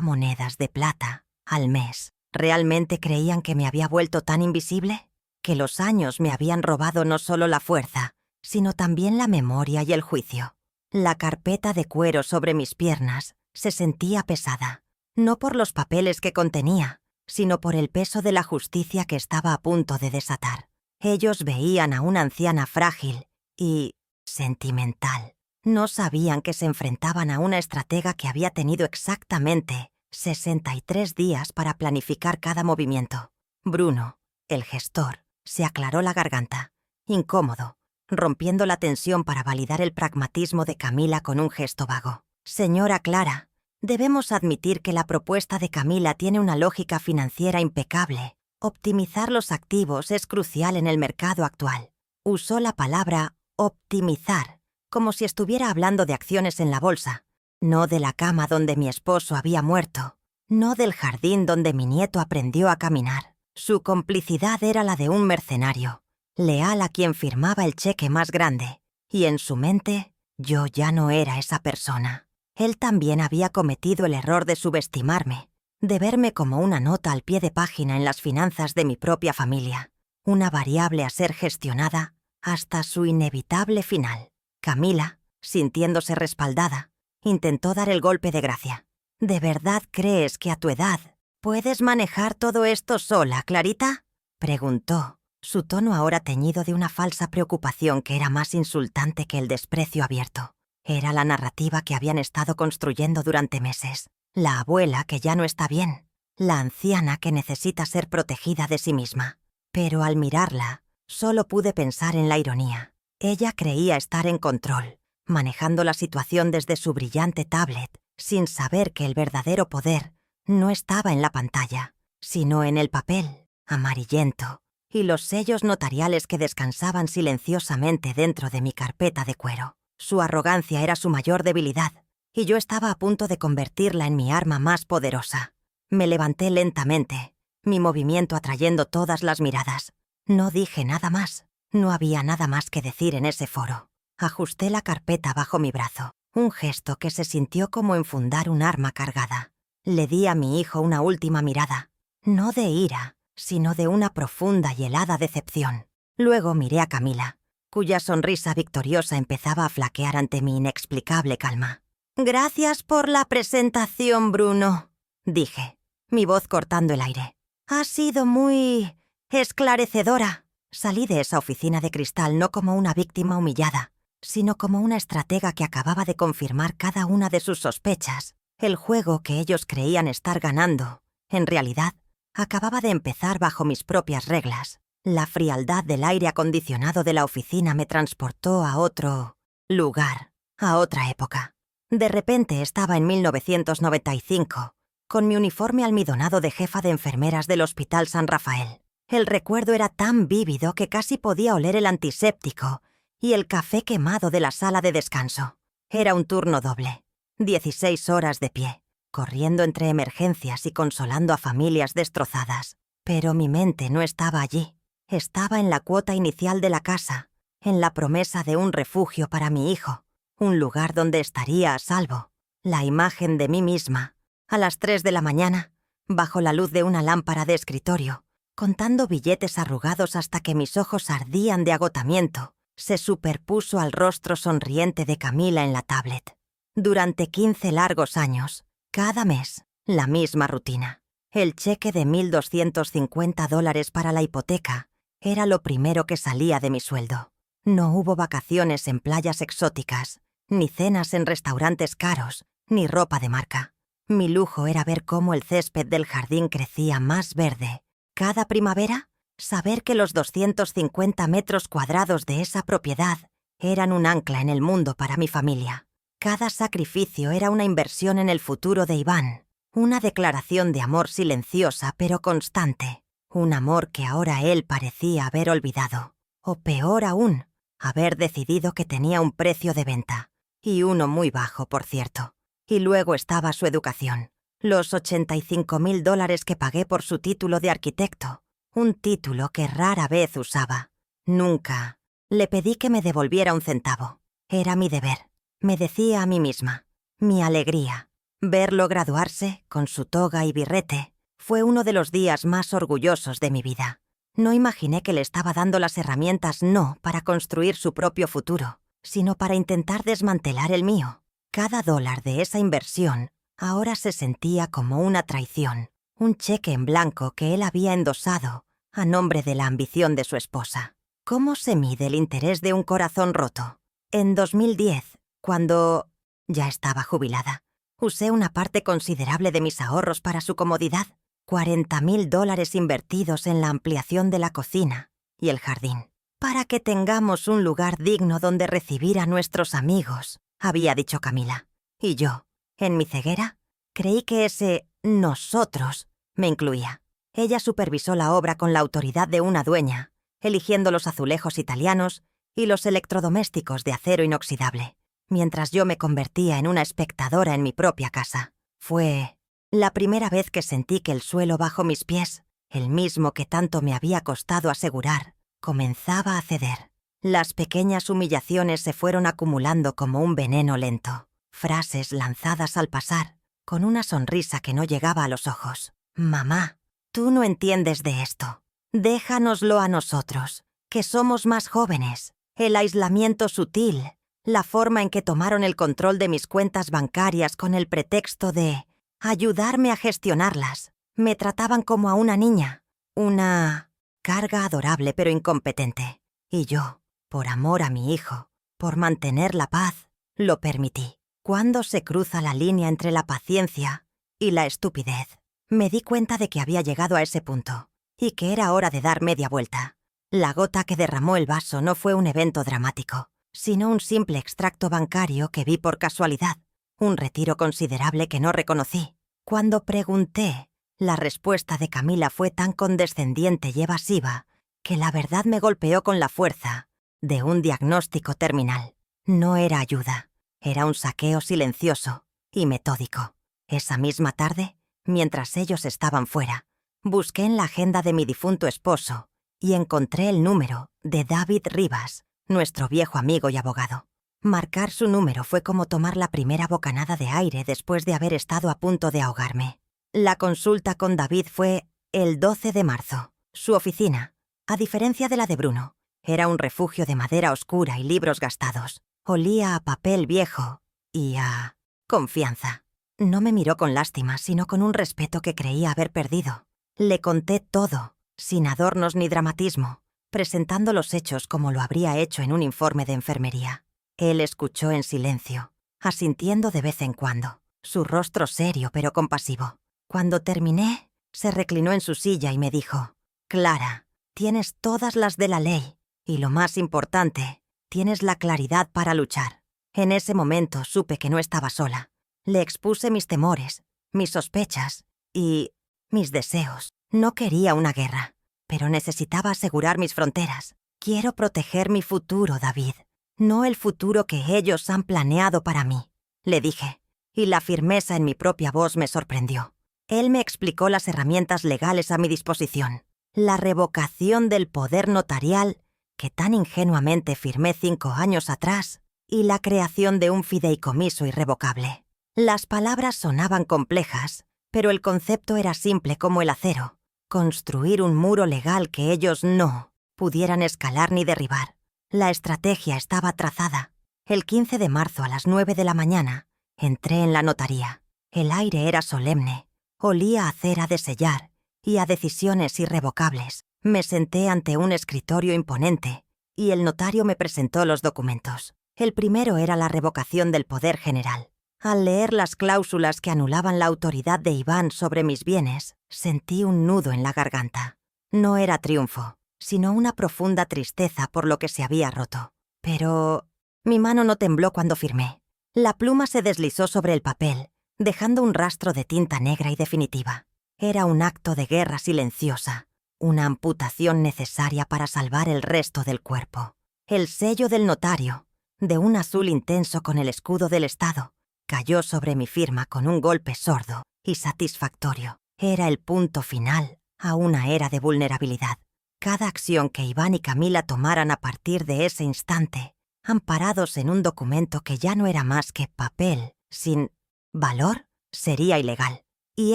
monedas de plata al mes. ¿Realmente creían que me había vuelto tan invisible? ¿Que los años me habían robado no solo la fuerza, sino también la memoria y el juicio? La carpeta de cuero sobre mis piernas se sentía pesada. no por los papeles que contenía, sino por el peso de la justicia que estaba a punto de desatar. Ellos veían a una anciana frágil y sentimental. No sabían que se enfrentaban a una estratega que había tenido exactamente 63 días para planificar cada movimiento. Bruno, el gestor, se aclaró la garganta, incómodo, rompiendo la tensión para validar el pragmatismo de Camila con un gesto vago. Señora Clara, debemos admitir que la propuesta de Camila tiene una lógica financiera impecable. Optimizar los activos es crucial en el mercado actual. Usó la palabra optimizar, como si estuviera hablando de acciones en la bolsa, no de la cama donde mi esposo había muerto, no del jardín donde mi nieto aprendió a caminar. Su complicidad era la de un mercenario, leal a quien firmaba el cheque más grande, y en su mente yo ya no era esa persona. Él también había cometido el error de subestimarme, de verme como una nota al pie de página en las finanzas de mi propia familia, una variable a ser gestionada hasta su inevitable final. Camila, sintiéndose respaldada, intentó dar el golpe de gracia. ¿De verdad crees que a tu edad puedes manejar todo esto sola, Clarita?, preguntó, su tono ahora teñido de una falsa preocupación que era más insultante que el desprecio abierto. Era la narrativa que habían estado construyendo durante meses. La abuela que ya no está bien, la anciana que necesita ser protegida de sí misma. Pero al mirarla, solo pude pensar en la ironía. Ella creía estar en control, manejando la situación desde su brillante tablet, sin saber que el verdadero poder no estaba en la pantalla, sino en el papel, amarillento, y los sellos notariales que descansaban silenciosamente dentro de mi carpeta de cuero. Su arrogancia era su mayor debilidad, y yo estaba a punto de convertirla en mi arma más poderosa. Me levanté lentamente, mi movimiento atrayendo todas las miradas. No dije nada más. No había nada más que decir en ese foro. Ajusté la carpeta bajo mi brazo, un gesto que se sintió como enfundar un arma cargada. Le di a mi hijo una última mirada, no de ira, sino de una profunda y helada decepción. Luego miré a Camila, cuya sonrisa victoriosa empezaba a flaquear ante mi inexplicable calma. «Gracias por la presentación, Bruno», dije, mi voz cortando el aire. «Ha sido muy esclarecedora». Salí de esa oficina de cristal no como una víctima humillada, sino como una estratega que acababa de confirmar cada una de sus sospechas. El juego que ellos creían estar ganando, en realidad, acababa de empezar bajo mis propias reglas. La frialdad del aire acondicionado de la oficina me transportó a otro lugar, a otra época. De repente estaba en 1995, con mi uniforme almidonado de jefa de enfermeras del Hospital San Rafael. El recuerdo era tan vívido que casi podía oler el antiséptico y el café quemado de la sala de descanso. Era un turno doble, 16 horas de pie, corriendo entre emergencias y consolando a familias destrozadas. Pero mi mente no estaba allí. Estaba en la cuota inicial de la casa, en la promesa de un refugio para mi hijo, un lugar donde estaría a salvo. La imagen de mí misma, a las 3 de la mañana, bajo la luz de una lámpara de escritorio, contando billetes arrugados hasta que mis ojos ardían de agotamiento, se superpuso al rostro sonriente de Camila en la tablet. Durante 15 largos años, cada mes, la misma rutina. El cheque de $1,250 para la hipoteca era lo primero que salía de mi sueldo. No hubo vacaciones en playas exóticas, ni cenas en restaurantes caros, ni ropa de marca. Mi lujo era ver cómo el césped del jardín crecía más verde. Cada primavera, saber que los 250 metros cuadrados de esa propiedad eran un ancla en el mundo para mi familia. Cada sacrificio era una inversión en el futuro de Iván, una declaración de amor silenciosa pero constante, un amor que ahora él parecía haber olvidado, o peor aún, haber decidido que tenía un precio de venta, y uno muy bajo, por cierto. Y luego estaba su educación. Los $85,000 que pagué por su título de arquitecto, un título que rara vez usaba. Nunca le pedí que me devolviera un centavo. Era mi deber, me decía a mí misma, mi alegría. Verlo graduarse, con su toga y birrete, fue uno de los días más orgullosos de mi vida. No imaginé que le estaba dando las herramientas no para construir su propio futuro, sino para intentar desmantelar el mío. Cada dólar de esa inversión ahora se sentía como una traición, un cheque en blanco que él había endosado a nombre de la ambición de su esposa. ¿Cómo se mide el interés de un corazón roto? En 2010, cuando ya estaba jubilada, usé una parte considerable de mis ahorros para su comodidad, $40,000 invertidos en la ampliación de la cocina y el jardín, para que tengamos un lugar digno donde recibir a nuestros amigos, había dicho Camila. Y yo, en mi ceguera, creí que ese nosotros me incluía. Ella supervisó la obra con la autoridad de una dueña, eligiendo los azulejos italianos y los electrodomésticos de acero inoxidable, mientras yo me convertía en una espectadora en mi propia casa. Fue la primera vez que sentí que el suelo bajo mis pies, el mismo que tanto me había costado asegurar, comenzaba a ceder. Las pequeñas humillaciones se fueron acumulando como un veneno lento, frases lanzadas al pasar, con una sonrisa que no llegaba a los ojos. «Mamá, tú no entiendes de esto. Déjanoslo a nosotros, que somos más jóvenes. El aislamiento sutil, la forma en que tomaron el control de mis cuentas bancarias con el pretexto de ayudarme a gestionarlas. Me trataban como a una niña, una carga adorable pero incompetente. Y yo, por amor a mi hijo, por mantener la paz, lo permití. ¿Cuándo se cruza la línea entre la paciencia y la estupidez? Me di cuenta de que había llegado a ese punto y que era hora de dar media vuelta. La gota que derramó el vaso no fue un evento dramático, sino un simple extracto bancario que vi por casualidad, un retiro considerable que no reconocí. Cuando pregunté, la respuesta de Camila fue tan condescendiente y evasiva que la verdad me golpeó con la fuerza de un diagnóstico terminal. No era ayuda, era un saqueo silencioso y metódico. Esa misma tarde, mientras ellos estaban fuera, busqué en la agenda de mi difunto esposo y encontré el número de David Rivas, nuestro viejo amigo y abogado. Marcar su número fue como tomar la primera bocanada de aire después de haber estado a punto de ahogarme. La consulta con David fue el 12 de marzo. Su oficina, a diferencia de la de Bruno, era un refugio de madera oscura y libros gastados. Olía a papel viejo y a confianza. No me miró con lástima, sino con un respeto que creía haber perdido. Le conté todo, sin adornos ni dramatismo, presentando los hechos como lo habría hecho en un informe de enfermería. Él escuchó en silencio, asintiendo de vez en cuando, su rostro serio pero compasivo. Cuando terminé, se reclinó en su silla y me dijo: «Clara, tienes todas las de la ley, y lo más importante, tienes la claridad para luchar». En ese momento supe que no estaba sola. Le expuse mis temores, mis sospechas y mis deseos. No quería una guerra, pero necesitaba asegurar mis fronteras. «Quiero proteger mi futuro, David, no el futuro que ellos han planeado para mí», le dije, y la firmeza en mi propia voz me sorprendió. Él me explicó las herramientas legales a mi disposición, la revocación del poder notarial que tan ingenuamente firmé 5 años atrás y la creación de un fideicomiso irrevocable. Las palabras sonaban complejas, pero el concepto era simple como el acero: construir un muro legal que ellos no pudieran escalar ni derribar. La estrategia estaba trazada. El 15 de marzo a las 9 de la mañana entré en la notaría. El aire era solemne, olía a cera de sellar y a decisiones irrevocables. Me senté ante un escritorio imponente y el notario me presentó los documentos. El primero era la revocación del poder general. Al leer las cláusulas que anulaban la autoridad de Iván sobre mis bienes, sentí un nudo en la garganta. No era triunfo, sino una profunda tristeza por lo que se había roto. Pero mi mano no tembló cuando firmé. La pluma se deslizó sobre el papel, dejando un rastro de tinta negra y definitiva. Era un acto de guerra silenciosa, una amputación necesaria para salvar el resto del cuerpo. El sello del notario, de un azul intenso con el escudo del Estado, cayó sobre mi firma con un golpe sordo y satisfactorio. Era el punto final a una era de vulnerabilidad. Cada acción que Iván y Camila tomaran a partir de ese instante, amparados en un documento que ya no era más que papel, sin valor, sería ilegal. Y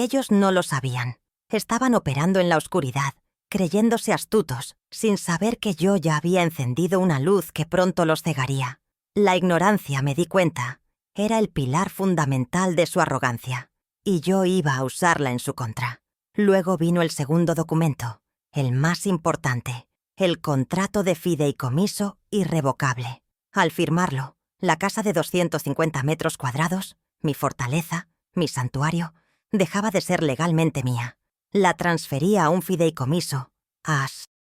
ellos no lo sabían. Estaban operando en la oscuridad, creyéndose astutos, sin saber que yo ya había encendido una luz que pronto los cegaría. La ignorancia, me di cuenta, era el pilar fundamental de su arrogancia. y yo iba a usarla en su contra. Luego vino el segundo documento, el más importante, el contrato de fideicomiso irrevocable. Al firmarlo, la casa de 250 metros cuadrados, mi fortaleza, mi santuario, dejaba de ser legalmente mía. La transfería a un fideicomiso,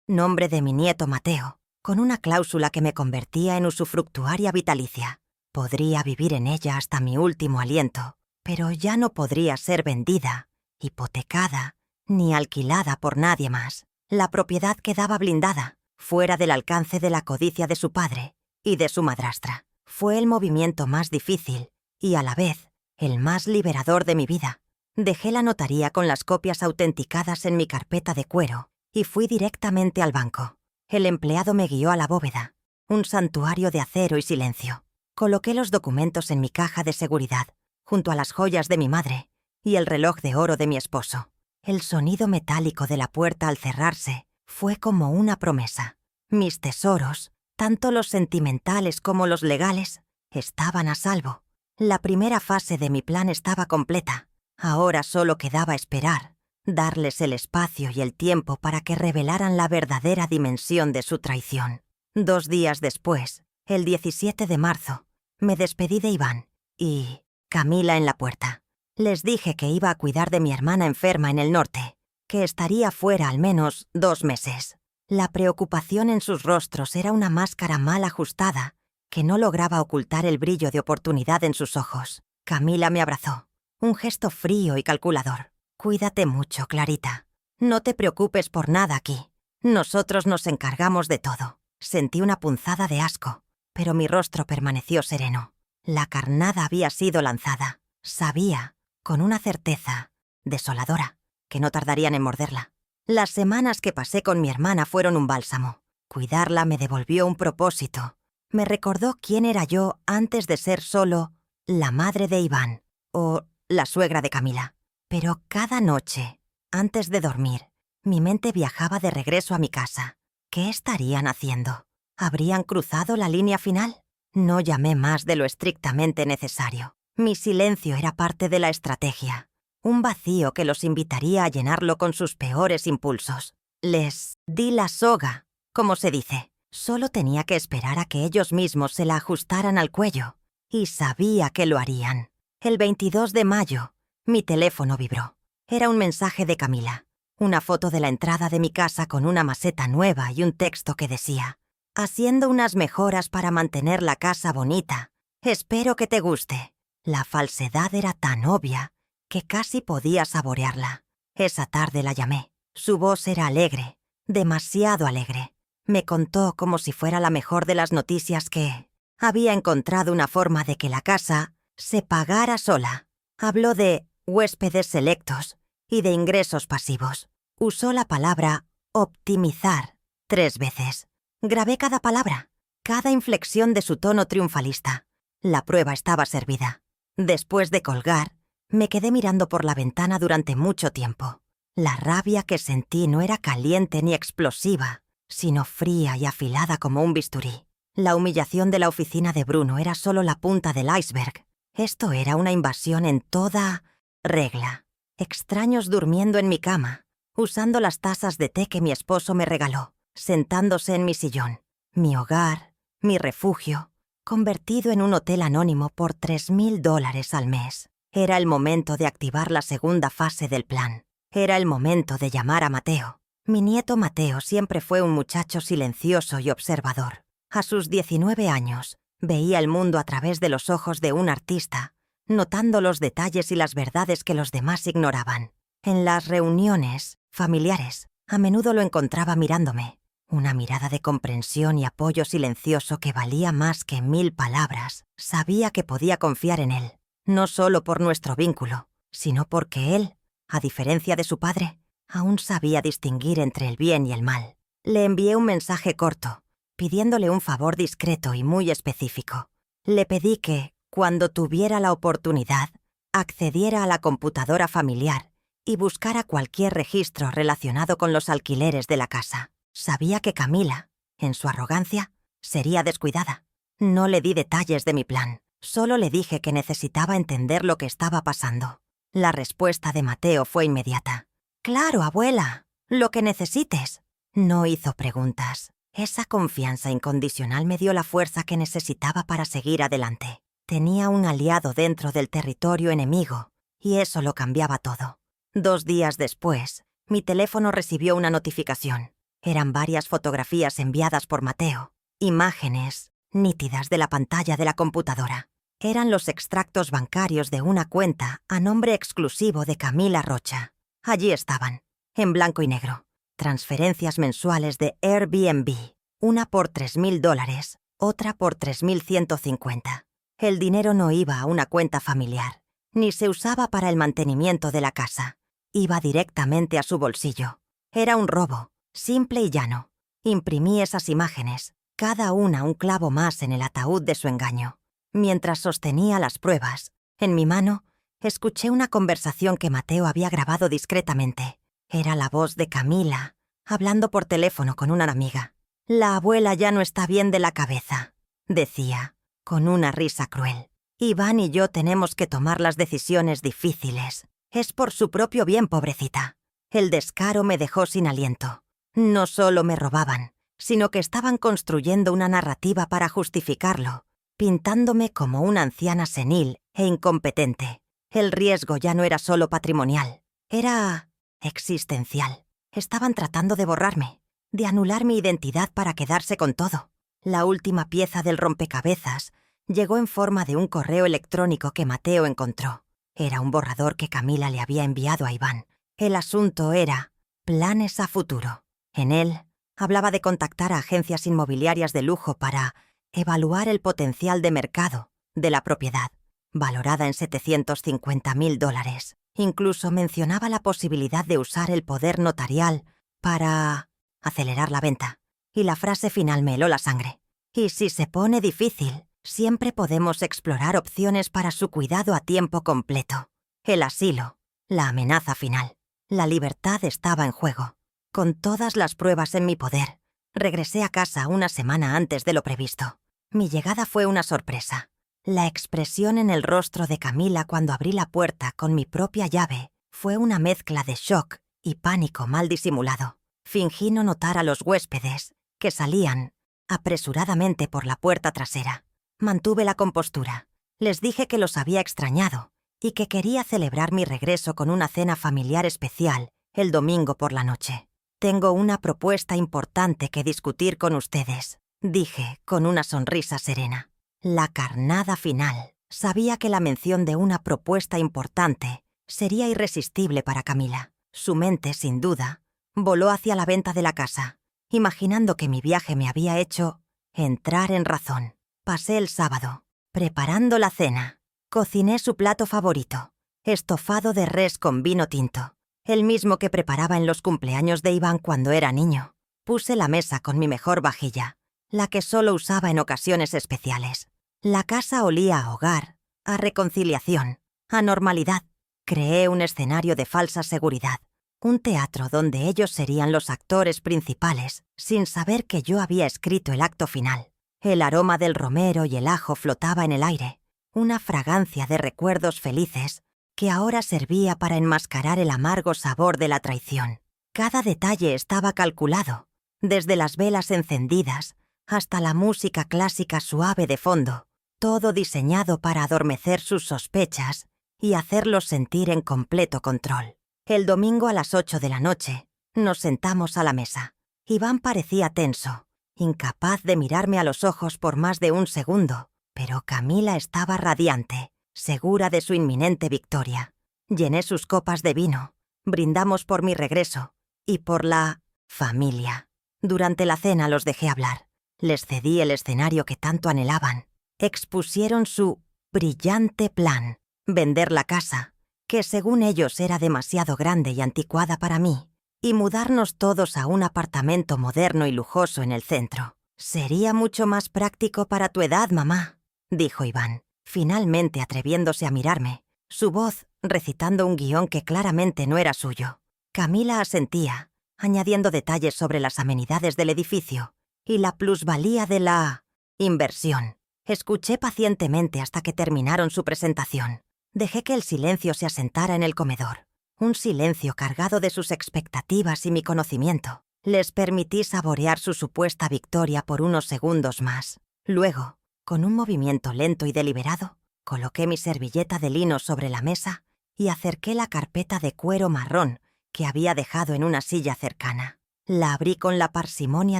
nombre de mi nieto Mateo, con una cláusula que me convertía en usufructuaria vitalicia. Podría vivir en ella hasta mi último aliento, pero ya no podría ser vendida, hipotecada, ni alquilada por nadie más. La propiedad quedaba blindada, fuera del alcance de la codicia de su padre y de su madrastra. Fue el movimiento más difícil y, a la vez, el más liberador de mi vida. Dejé la notaría con las copias autenticadas en mi carpeta de cuero y fui directamente al banco. El empleado me guió a la bóveda, un santuario de acero y silencio. Coloqué los documentos en mi caja de seguridad, junto a las joyas de mi madre y el reloj de oro de mi esposo. El sonido metálico de la puerta al cerrarse fue como una promesa. Mis tesoros, tanto los sentimentales como los legales, estaban a salvo. La primera fase de mi plan estaba completa. Ahora solo quedaba esperar, darles el espacio y el tiempo para que revelaran la verdadera dimensión de su traición. 2 días después, el 17 de marzo, me despedí de Iván y Camila en la puerta. Les dije que iba a cuidar de mi hermana enferma en el norte, que estaría fuera al menos 2 meses. La preocupación en sus rostros era una máscara mal ajustada que no lograba ocultar el brillo de oportunidad en sus ojos. Camila me abrazó, un gesto frío y calculador. Cuídate mucho, Clarita. No te preocupes por nada aquí. Nosotros nos encargamos de todo. Sentí una punzada de asco, pero mi rostro permaneció sereno. La carnada había sido lanzada. Sabía, con una certeza desoladora, que no tardarían en morderla. Las semanas que pasé con mi hermana fueron un bálsamo. Cuidarla me devolvió un propósito. Me recordó quién era yo antes de ser solo la madre de Iván o la suegra de Camila. Pero cada noche, antes de dormir, mi mente viajaba de regreso a mi casa. ¿Qué estarían haciendo? ¿Habrían cruzado la línea final? No llamé más de lo estrictamente necesario. Mi silencio era parte de la estrategia, un vacío que los invitaría a llenarlo con sus peores impulsos. Les di la soga, como se dice. Solo tenía que esperar a que ellos mismos se la ajustaran al cuello, y sabía que lo harían. El 22 de mayo, mi teléfono vibró. Era un mensaje de Camila, una foto de la entrada de mi casa con una maceta nueva y un texto que decía: haciendo unas mejoras para mantener la casa bonita. Espero que te guste. La falsedad era tan obvia que casi podía saborearla. Esa tarde la llamé. Su voz era alegre, demasiado alegre. Me contó como si fuera la mejor de las noticias que había encontrado una forma de que la casa se pagara sola. Habló de huéspedes selectos y de ingresos pasivos. Usó la palabra optimizar 3 veces. Grabé cada palabra, cada inflexión de su tono triunfalista. La prueba estaba servida. Después de colgar, me quedé mirando por la ventana durante mucho tiempo. La rabia que sentí no era caliente ni explosiva, sino fría y afilada como un bisturí. La humillación de la oficina de Bruno era solo la punta del iceberg. Esto era una invasión en toda regla. Extraños durmiendo en mi cama, usando las tazas de té que mi esposo me regaló, sentándose en mi sillón. Mi hogar, mi refugio, convertido en un hotel anónimo por $3,000 al mes. Era el momento de activar la segunda fase del plan. Era el momento de llamar a Mateo. Mi nieto Mateo siempre fue un muchacho silencioso y observador. A sus 19 años, veía el mundo a través de los ojos de un artista, notando los detalles y las verdades que los demás ignoraban. En las reuniones familiares, a menudo lo encontraba mirándome. Una mirada de comprensión y apoyo silencioso que valía más que 1000 palabras. Sabía que podía confiar en él, no solo por nuestro vínculo, sino porque él, a diferencia de su padre, aún sabía distinguir entre el bien y el mal. Le envié un mensaje corto, pidiéndole un favor discreto y muy específico. Le pedí que, cuando tuviera la oportunidad, accediera a la computadora familiar y buscara cualquier registro relacionado con los alquileres de la casa. Sabía que Camila, en su arrogancia, sería descuidada. No le di detalles de mi plan, solo le dije que necesitaba entender lo que estaba pasando. La respuesta de Mateo fue inmediata. «Claro, abuela, lo que necesites». No hizo preguntas. Esa confianza incondicional me dio la fuerza que necesitaba para seguir adelante. Tenía un aliado dentro del territorio enemigo, y eso lo cambiaba todo. 2 días después, mi teléfono recibió una notificación. Eran varias fotografías enviadas por Mateo, imágenes nítidas de la pantalla de la computadora. Eran los extractos bancarios de una cuenta a nombre exclusivo de Camila Rocha. Allí estaban, en blanco y negro, transferencias mensuales de Airbnb, una por $3,000, otra por 3,150. El dinero no iba a una cuenta familiar, ni se usaba para el mantenimiento de la casa. Iba directamente a su bolsillo. Era un robo, simple y llano. Imprimí esas imágenes, cada una un clavo más en el ataúd de su engaño. Mientras sostenía las pruebas, en mi mano, escuché una conversación que Mateo había grabado discretamente. Era la voz de Camila, hablando por teléfono con una amiga. «La abuela ya no está bien de la cabeza», decía, con una risa cruel. «Iván y yo tenemos que tomar las decisiones difíciles. Es por su propio bien, pobrecita». El descaro me dejó sin aliento. No solo me robaban, sino que estaban construyendo una narrativa para justificarlo, pintándome como una anciana senil e incompetente. El riesgo ya no era solo patrimonial, era existencial. Estaban tratando de borrarme, de anular mi identidad para quedarse con todo. La última pieza del rompecabezas llegó en forma de un correo electrónico que Mateo encontró. Era un borrador que Camila le había enviado a Iván. El asunto era planes a futuro. En él hablaba de contactar a agencias inmobiliarias de lujo para evaluar el potencial de mercado de la propiedad, valorada en $750,000. Incluso mencionaba la posibilidad de usar el poder notarial para acelerar la venta. Y la frase final me heló la sangre. «Y si se pone difícil, siempre podemos explorar opciones para su cuidado a tiempo completo». El asilo, la amenaza final. La libertad estaba en juego. Con todas las pruebas en mi poder, regresé a casa una semana antes de lo previsto. Mi llegada fue una sorpresa. La expresión en el rostro de Camila cuando abrí la puerta con mi propia llave fue una mezcla de shock y pánico mal disimulado. Fingí no notar a los huéspedes, que salían apresuradamente por la puerta trasera. Mantuve la compostura. Les dije que los había extrañado y que quería celebrar mi regreso con una cena familiar especial el domingo por la noche. «Tengo una propuesta importante que discutir con ustedes», dije con una sonrisa serena. La carnada final. Sabía que la mención de una propuesta importante sería irresistible para Camila. Su mente, sin duda, voló hacia la venta de la casa, imaginando que mi viaje me había hecho entrar en razón. Pasé el sábado, preparando la cena. Cociné su plato favorito, estofado de res con vino tinto, el mismo que preparaba en los cumpleaños de Iván cuando era niño. Puse la mesa con mi mejor vajilla, la que solo usaba en ocasiones especiales. La casa olía a hogar, a reconciliación, a normalidad. Creé un escenario de falsa seguridad, un teatro donde ellos serían los actores principales, sin saber que yo había escrito el acto final. El aroma del romero y el ajo flotaba en el aire, una fragancia de recuerdos felices que ahora servía para enmascarar el amargo sabor de la traición. Cada detalle estaba calculado, desde las velas encendidas hasta la música clásica suave de fondo, todo diseñado para adormecer sus sospechas y hacerlos sentir en completo control. El domingo a las 8 de la noche nos sentamos a la mesa. Iván parecía tenso, incapaz de mirarme a los ojos por más de un segundo, pero Camila estaba radiante, segura de su inminente victoria. Llené sus copas de vino, brindamos por mi regreso y por la familia. Durante la cena los dejé hablar. Les cedí el escenario que tanto anhelaban. Expusieron su brillante plan, vender la casa, que según ellos era demasiado grande y anticuada para mí, y mudarnos todos a un apartamento moderno y lujoso en el centro. «Sería mucho más práctico para tu edad, mamá», dijo Iván, finalmente atreviéndose a mirarme, su voz recitando un guión que claramente no era suyo. Camila asentía, añadiendo detalles sobre las amenidades del edificio y la plusvalía de la inversión. Escuché pacientemente hasta que terminaron su presentación. Dejé que el silencio se asentara en el comedor. Un silencio cargado de sus expectativas y mi conocimiento. Les permití saborear su supuesta victoria por unos segundos más. Luego, con un movimiento lento y deliberado, coloqué mi servilleta de lino sobre la mesa y acerqué la carpeta de cuero marrón que había dejado en una silla cercana. La abrí con la parsimonia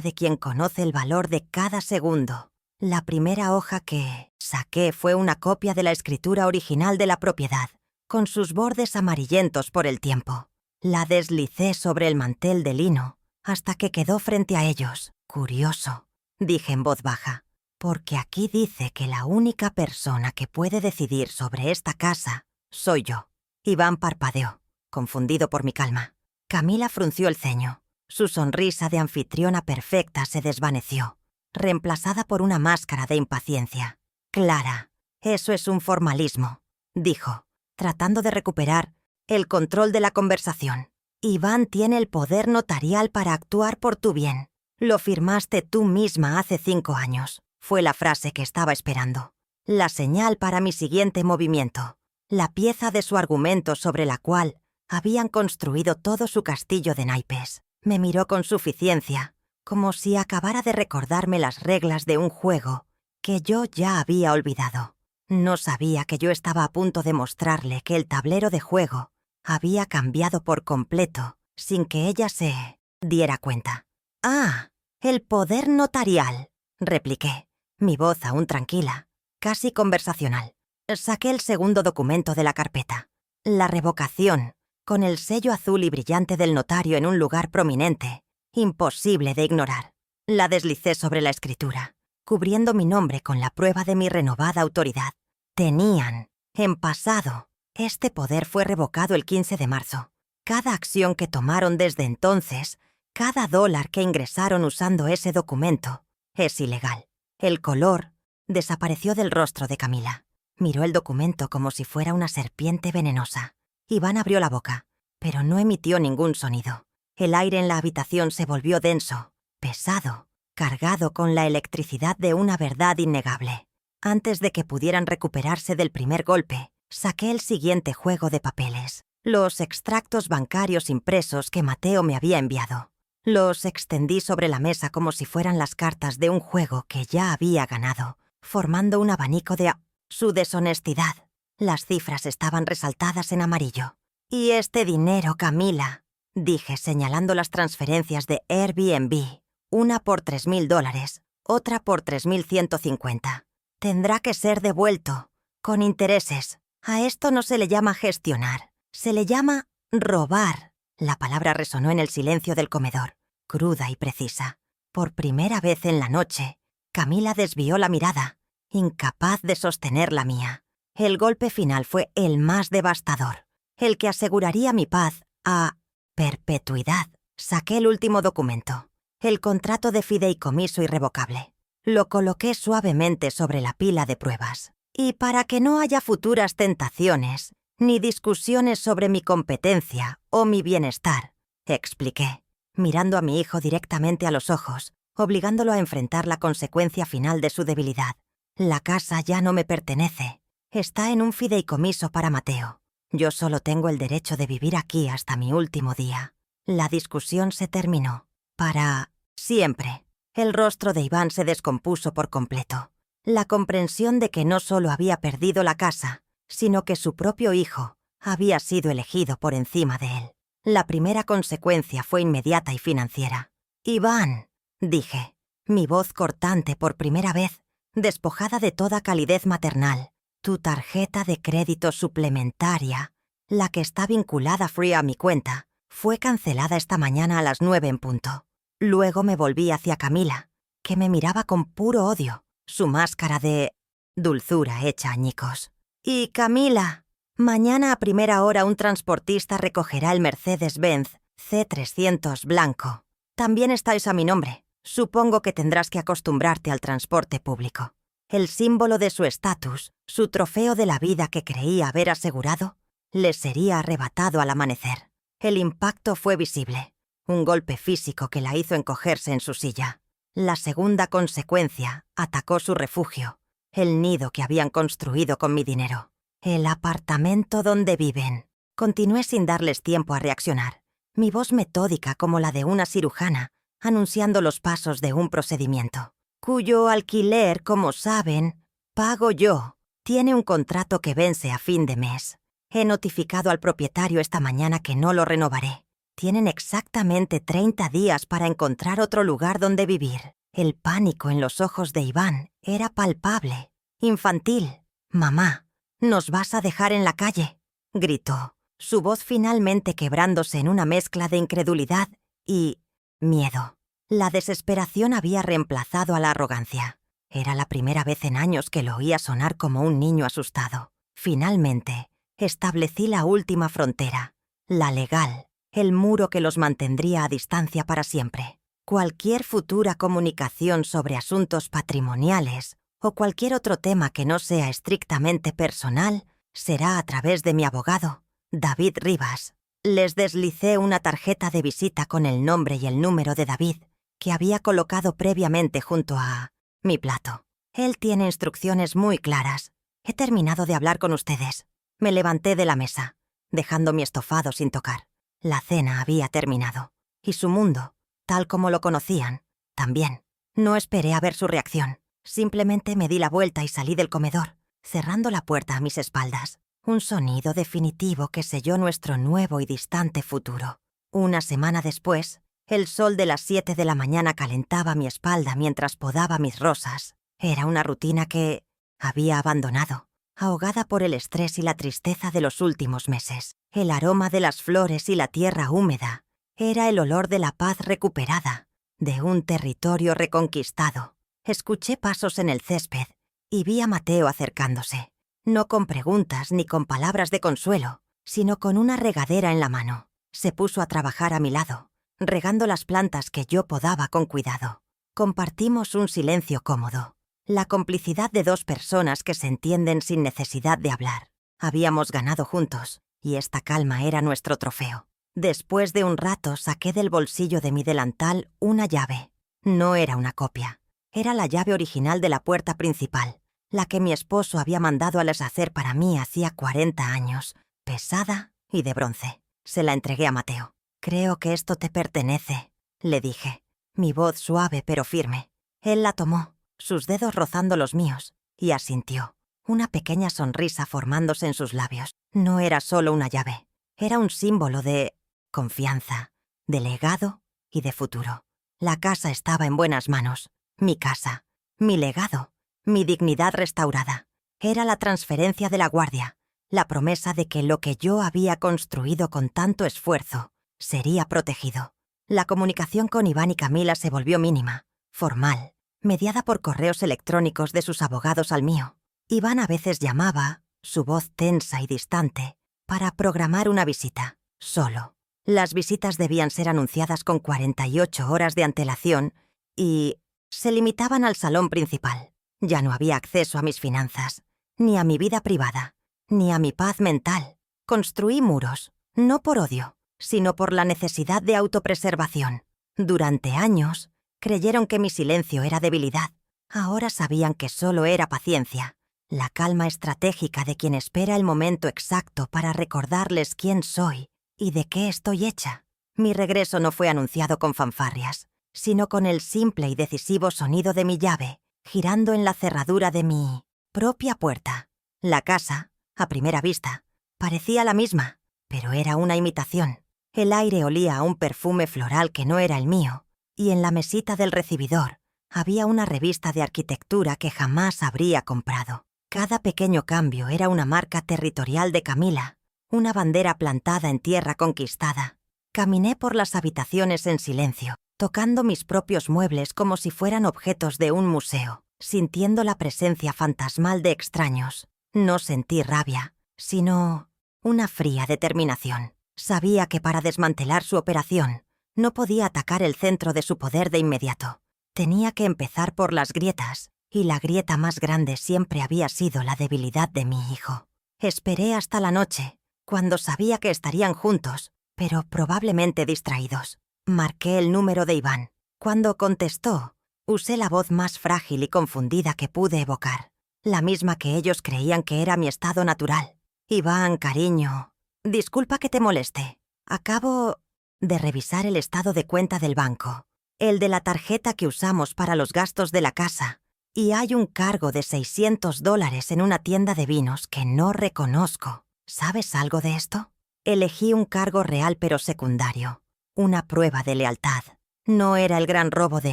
de quien conoce el valor de cada segundo. La primera hoja que saqué fue una copia de la escritura original de la propiedad, con sus bordes amarillentos por el tiempo. La deslicé sobre el mantel de lino hasta que quedó frente a ellos. Curioso, dije en voz baja, porque aquí dice que la única persona que puede decidir sobre esta casa soy yo. Iván parpadeó, confundido por mi calma. Camila frunció el ceño. Su sonrisa de anfitriona perfecta se desvaneció, reemplazada por una máscara de impaciencia. Clara, eso es un formalismo, dijo, tratando de recuperar el control de la conversación. Iván tiene el poder notarial para actuar por tu bien. Lo firmaste tú misma hace 5 años. Fue la frase que estaba esperando. La señal para mi siguiente movimiento. La pieza de su argumento sobre la cual habían construido todo su castillo de naipes. Me miró con suficiencia, como si acabara de recordarme las reglas de un juego que yo ya había olvidado. No sabía que yo estaba a punto de mostrarle que el tablero de juego había cambiado por completo, sin que ella se diera cuenta. «Ah, el poder notarial», repliqué, mi voz aún tranquila, casi conversacional. Saqué el segundo documento de la carpeta. La revocación, con el sello azul y brillante del notario en un lugar prominente, imposible de ignorar. La deslicé sobre la escritura, cubriendo mi nombre con la prueba de mi renovada autoridad. Tenían, en pasado, este poder fue revocado el 15 de marzo. Cada acción que tomaron desde entonces, cada dólar que ingresaron usando ese documento, es ilegal. El color desapareció del rostro de Camila. Miró el documento como si fuera una serpiente venenosa. Iván abrió la boca, pero no emitió ningún sonido. El aire en la habitación se volvió denso, pesado, cargado con la electricidad de una verdad innegable. Antes de que pudieran recuperarse del primer golpe, saqué el siguiente juego de papeles. Los extractos bancarios impresos que Mateo me había enviado. Los extendí sobre la mesa como si fueran las cartas de un juego que ya había ganado, formando un abanico de su deshonestidad. Las cifras estaban resaltadas en amarillo. «Y este dinero, Camila», dije señalando las transferencias de Airbnb, una por $3,000, otra por 3,150. «Tendrá que ser devuelto, con intereses. A esto no se le llama gestionar, se le llama robar». La palabra resonó en el silencio del comedor, cruda y precisa. Por primera vez en la noche, Camila desvió la mirada, incapaz de sostener la mía. El golpe final fue el más devastador, el que aseguraría mi paz a perpetuidad. Saqué el último documento, el contrato de fideicomiso irrevocable. Lo coloqué suavemente sobre la pila de pruebas. Y para que no haya futuras tentaciones, ni discusiones sobre mi competencia o mi bienestar, expliqué, mirando a mi hijo directamente a los ojos, obligándolo a enfrentar la consecuencia final de su debilidad. La casa ya no me pertenece. Está en un fideicomiso para Mateo. Yo solo tengo el derecho de vivir aquí hasta mi último día. La discusión se terminó. Para siempre. El rostro de Iván se descompuso por completo. La comprensión de que no solo había perdido la casa, sino que su propio hijo había sido elegido por encima de él. La primera consecuencia fue inmediata y financiera. «Iván», dije, mi voz cortante por primera vez, despojada de toda calidez maternal, «tu tarjeta de crédito suplementaria, la que está vinculada free a mi cuenta, fue cancelada esta mañana a las 9 en punto». Luego me volví hacia Camila, que me miraba con puro odio, su máscara de dulzura hecha añicos. «Y Camila, mañana a primera hora un transportista recogerá el Mercedes-Benz C300 blanco. También estáis a mi nombre. Supongo que tendrás que acostumbrarte al transporte público». El símbolo de su estatus, su trofeo de la vida que creía haber asegurado, le sería arrebatado al amanecer. El impacto fue visible, un golpe físico que la hizo encogerse en su silla. La segunda consecuencia atacó su refugio, el nido que habían construido con mi dinero. El apartamento donde viven. Continué sin darles tiempo a reaccionar. Mi voz metódica como la de una cirujana, anunciando los pasos de un procedimiento, cuyo alquiler, como saben, pago yo. Tiene un contrato que vence a fin de mes. He notificado al propietario esta mañana que no lo renovaré. Tienen exactamente 30 días para encontrar otro lugar donde vivir. El pánico en los ojos de Iván era palpable, infantil. «Mamá, ¿nos vas a dejar en la calle?», gritó, su voz finalmente quebrándose en una mezcla de incredulidad y miedo. La desesperación había reemplazado a la arrogancia. Era la primera vez en años que lo oía sonar como un niño asustado. Finalmente, establecí la última frontera, la legal, el muro que los mantendría a distancia para siempre. Cualquier futura comunicación sobre asuntos patrimoniales o cualquier otro tema que no sea estrictamente personal será a través de mi abogado, David Rivas. Les deslicé una tarjeta de visita con el nombre y el número de David, que había colocado previamente junto a mi plato. Él tiene instrucciones muy claras. He terminado de hablar con ustedes. Me levanté de la mesa, dejando mi estofado sin tocar. La cena había terminado. Y su mundo, tal como lo conocían, también. No esperé a ver su reacción. Simplemente me di la vuelta y salí del comedor, cerrando la puerta a mis espaldas. Un sonido definitivo que selló nuestro nuevo y distante futuro. Una semana después, el sol de las 7 de la mañana calentaba mi espalda mientras podaba mis rosas. Era una rutina que había abandonado, ahogada por el estrés y la tristeza de los últimos meses. El aroma de las flores y la tierra húmeda era el olor de la paz recuperada, de un territorio reconquistado. Escuché pasos en el césped y vi a Mateo acercándose, no con preguntas ni con palabras de consuelo, sino con una regadera en la mano. Se puso a trabajar a mi lado, regando las plantas que yo podaba con cuidado. Compartimos un silencio cómodo, la complicidad de dos personas que se entienden sin necesidad de hablar. Habíamos ganado juntos, y esta calma era nuestro trofeo. Después de un rato saqué del bolsillo de mi delantal una llave. No era una copia. Era la llave original de la puerta principal, la que mi esposo había mandado a deshacer para mí hacía 40 años, pesada y de bronce. Se la entregué a Mateo. «Creo que esto te pertenece», le dije, mi voz suave pero firme. Él la tomó, sus dedos rozando los míos, y asintió, una pequeña sonrisa formándose en sus labios. No era solo una llave, era un símbolo de confianza, de legado y de futuro. La casa estaba en buenas manos. Mi casa, mi legado, mi dignidad restaurada. Era la transferencia de la guardia, la promesa de que lo que yo había construido con tanto esfuerzo sería protegido. La comunicación con Iván y Camila se volvió mínima, formal, mediada por correos electrónicos de sus abogados al mío. Iván a veces llamaba, su voz tensa y distante, para programar una visita, solo. Las visitas debían ser anunciadas con 48 horas de antelación y se limitaban al salón principal. Ya no había acceso a mis finanzas, ni a mi vida privada, ni a mi paz mental. Construí muros, no por odio, sino por la necesidad de autopreservación. Durante años, creyeron que mi silencio era debilidad. Ahora sabían que solo era paciencia, la calma estratégica de quien espera el momento exacto para recordarles quién soy y de qué estoy hecha. Mi regreso no fue anunciado con fanfarrias, sino con el simple y decisivo sonido de mi llave, girando en la cerradura de mi propia puerta. La casa, a primera vista, parecía la misma, pero era una imitación. El aire olía a un perfume floral que no era el mío, y en la mesita del recibidor había una revista de arquitectura que jamás habría comprado. Cada pequeño cambio era una marca territorial de Camila, una bandera plantada en tierra conquistada. Caminé por las habitaciones en silencio, tocando mis propios muebles como si fueran objetos de un museo, sintiendo la presencia fantasmal de extraños. No sentí rabia, sino una fría determinación. Sabía que para desmantelar su operación, no podía atacar el centro de su poder de inmediato. Tenía que empezar por las grietas, y la grieta más grande siempre había sido la debilidad de mi hijo. Esperé hasta la noche, cuando sabía que estarían juntos, pero probablemente distraídos. Marqué el número de Iván. Cuando contestó, usé la voz más frágil y confundida que pude evocar. la misma que ellos creían que era mi estado natural. Iván, cariño, disculpa que te moleste. Acabo de revisar el estado de cuenta del banco, el de la tarjeta que usamos para los gastos de la casa, y hay un cargo de $600 en una tienda de vinos que no reconozco. ¿Sabes algo de esto? Elegí un cargo real pero secundario, una prueba de lealtad. No era el gran robo de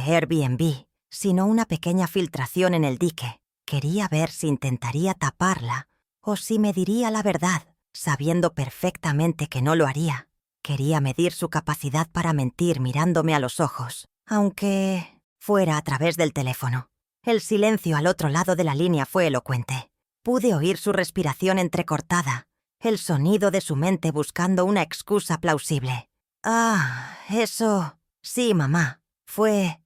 Airbnb, sino una pequeña filtración en el dique. Quería ver si intentaría taparla o si me diría la verdad, sabiendo perfectamente que no lo haría. Quería medir su capacidad para mentir mirándome a los ojos, aunque fuera a través del teléfono. El silencio al otro lado de la línea fue elocuente. Pude oír su respiración entrecortada, el sonido de su mente buscando una excusa plausible. Eso... Sí, mamá. Fue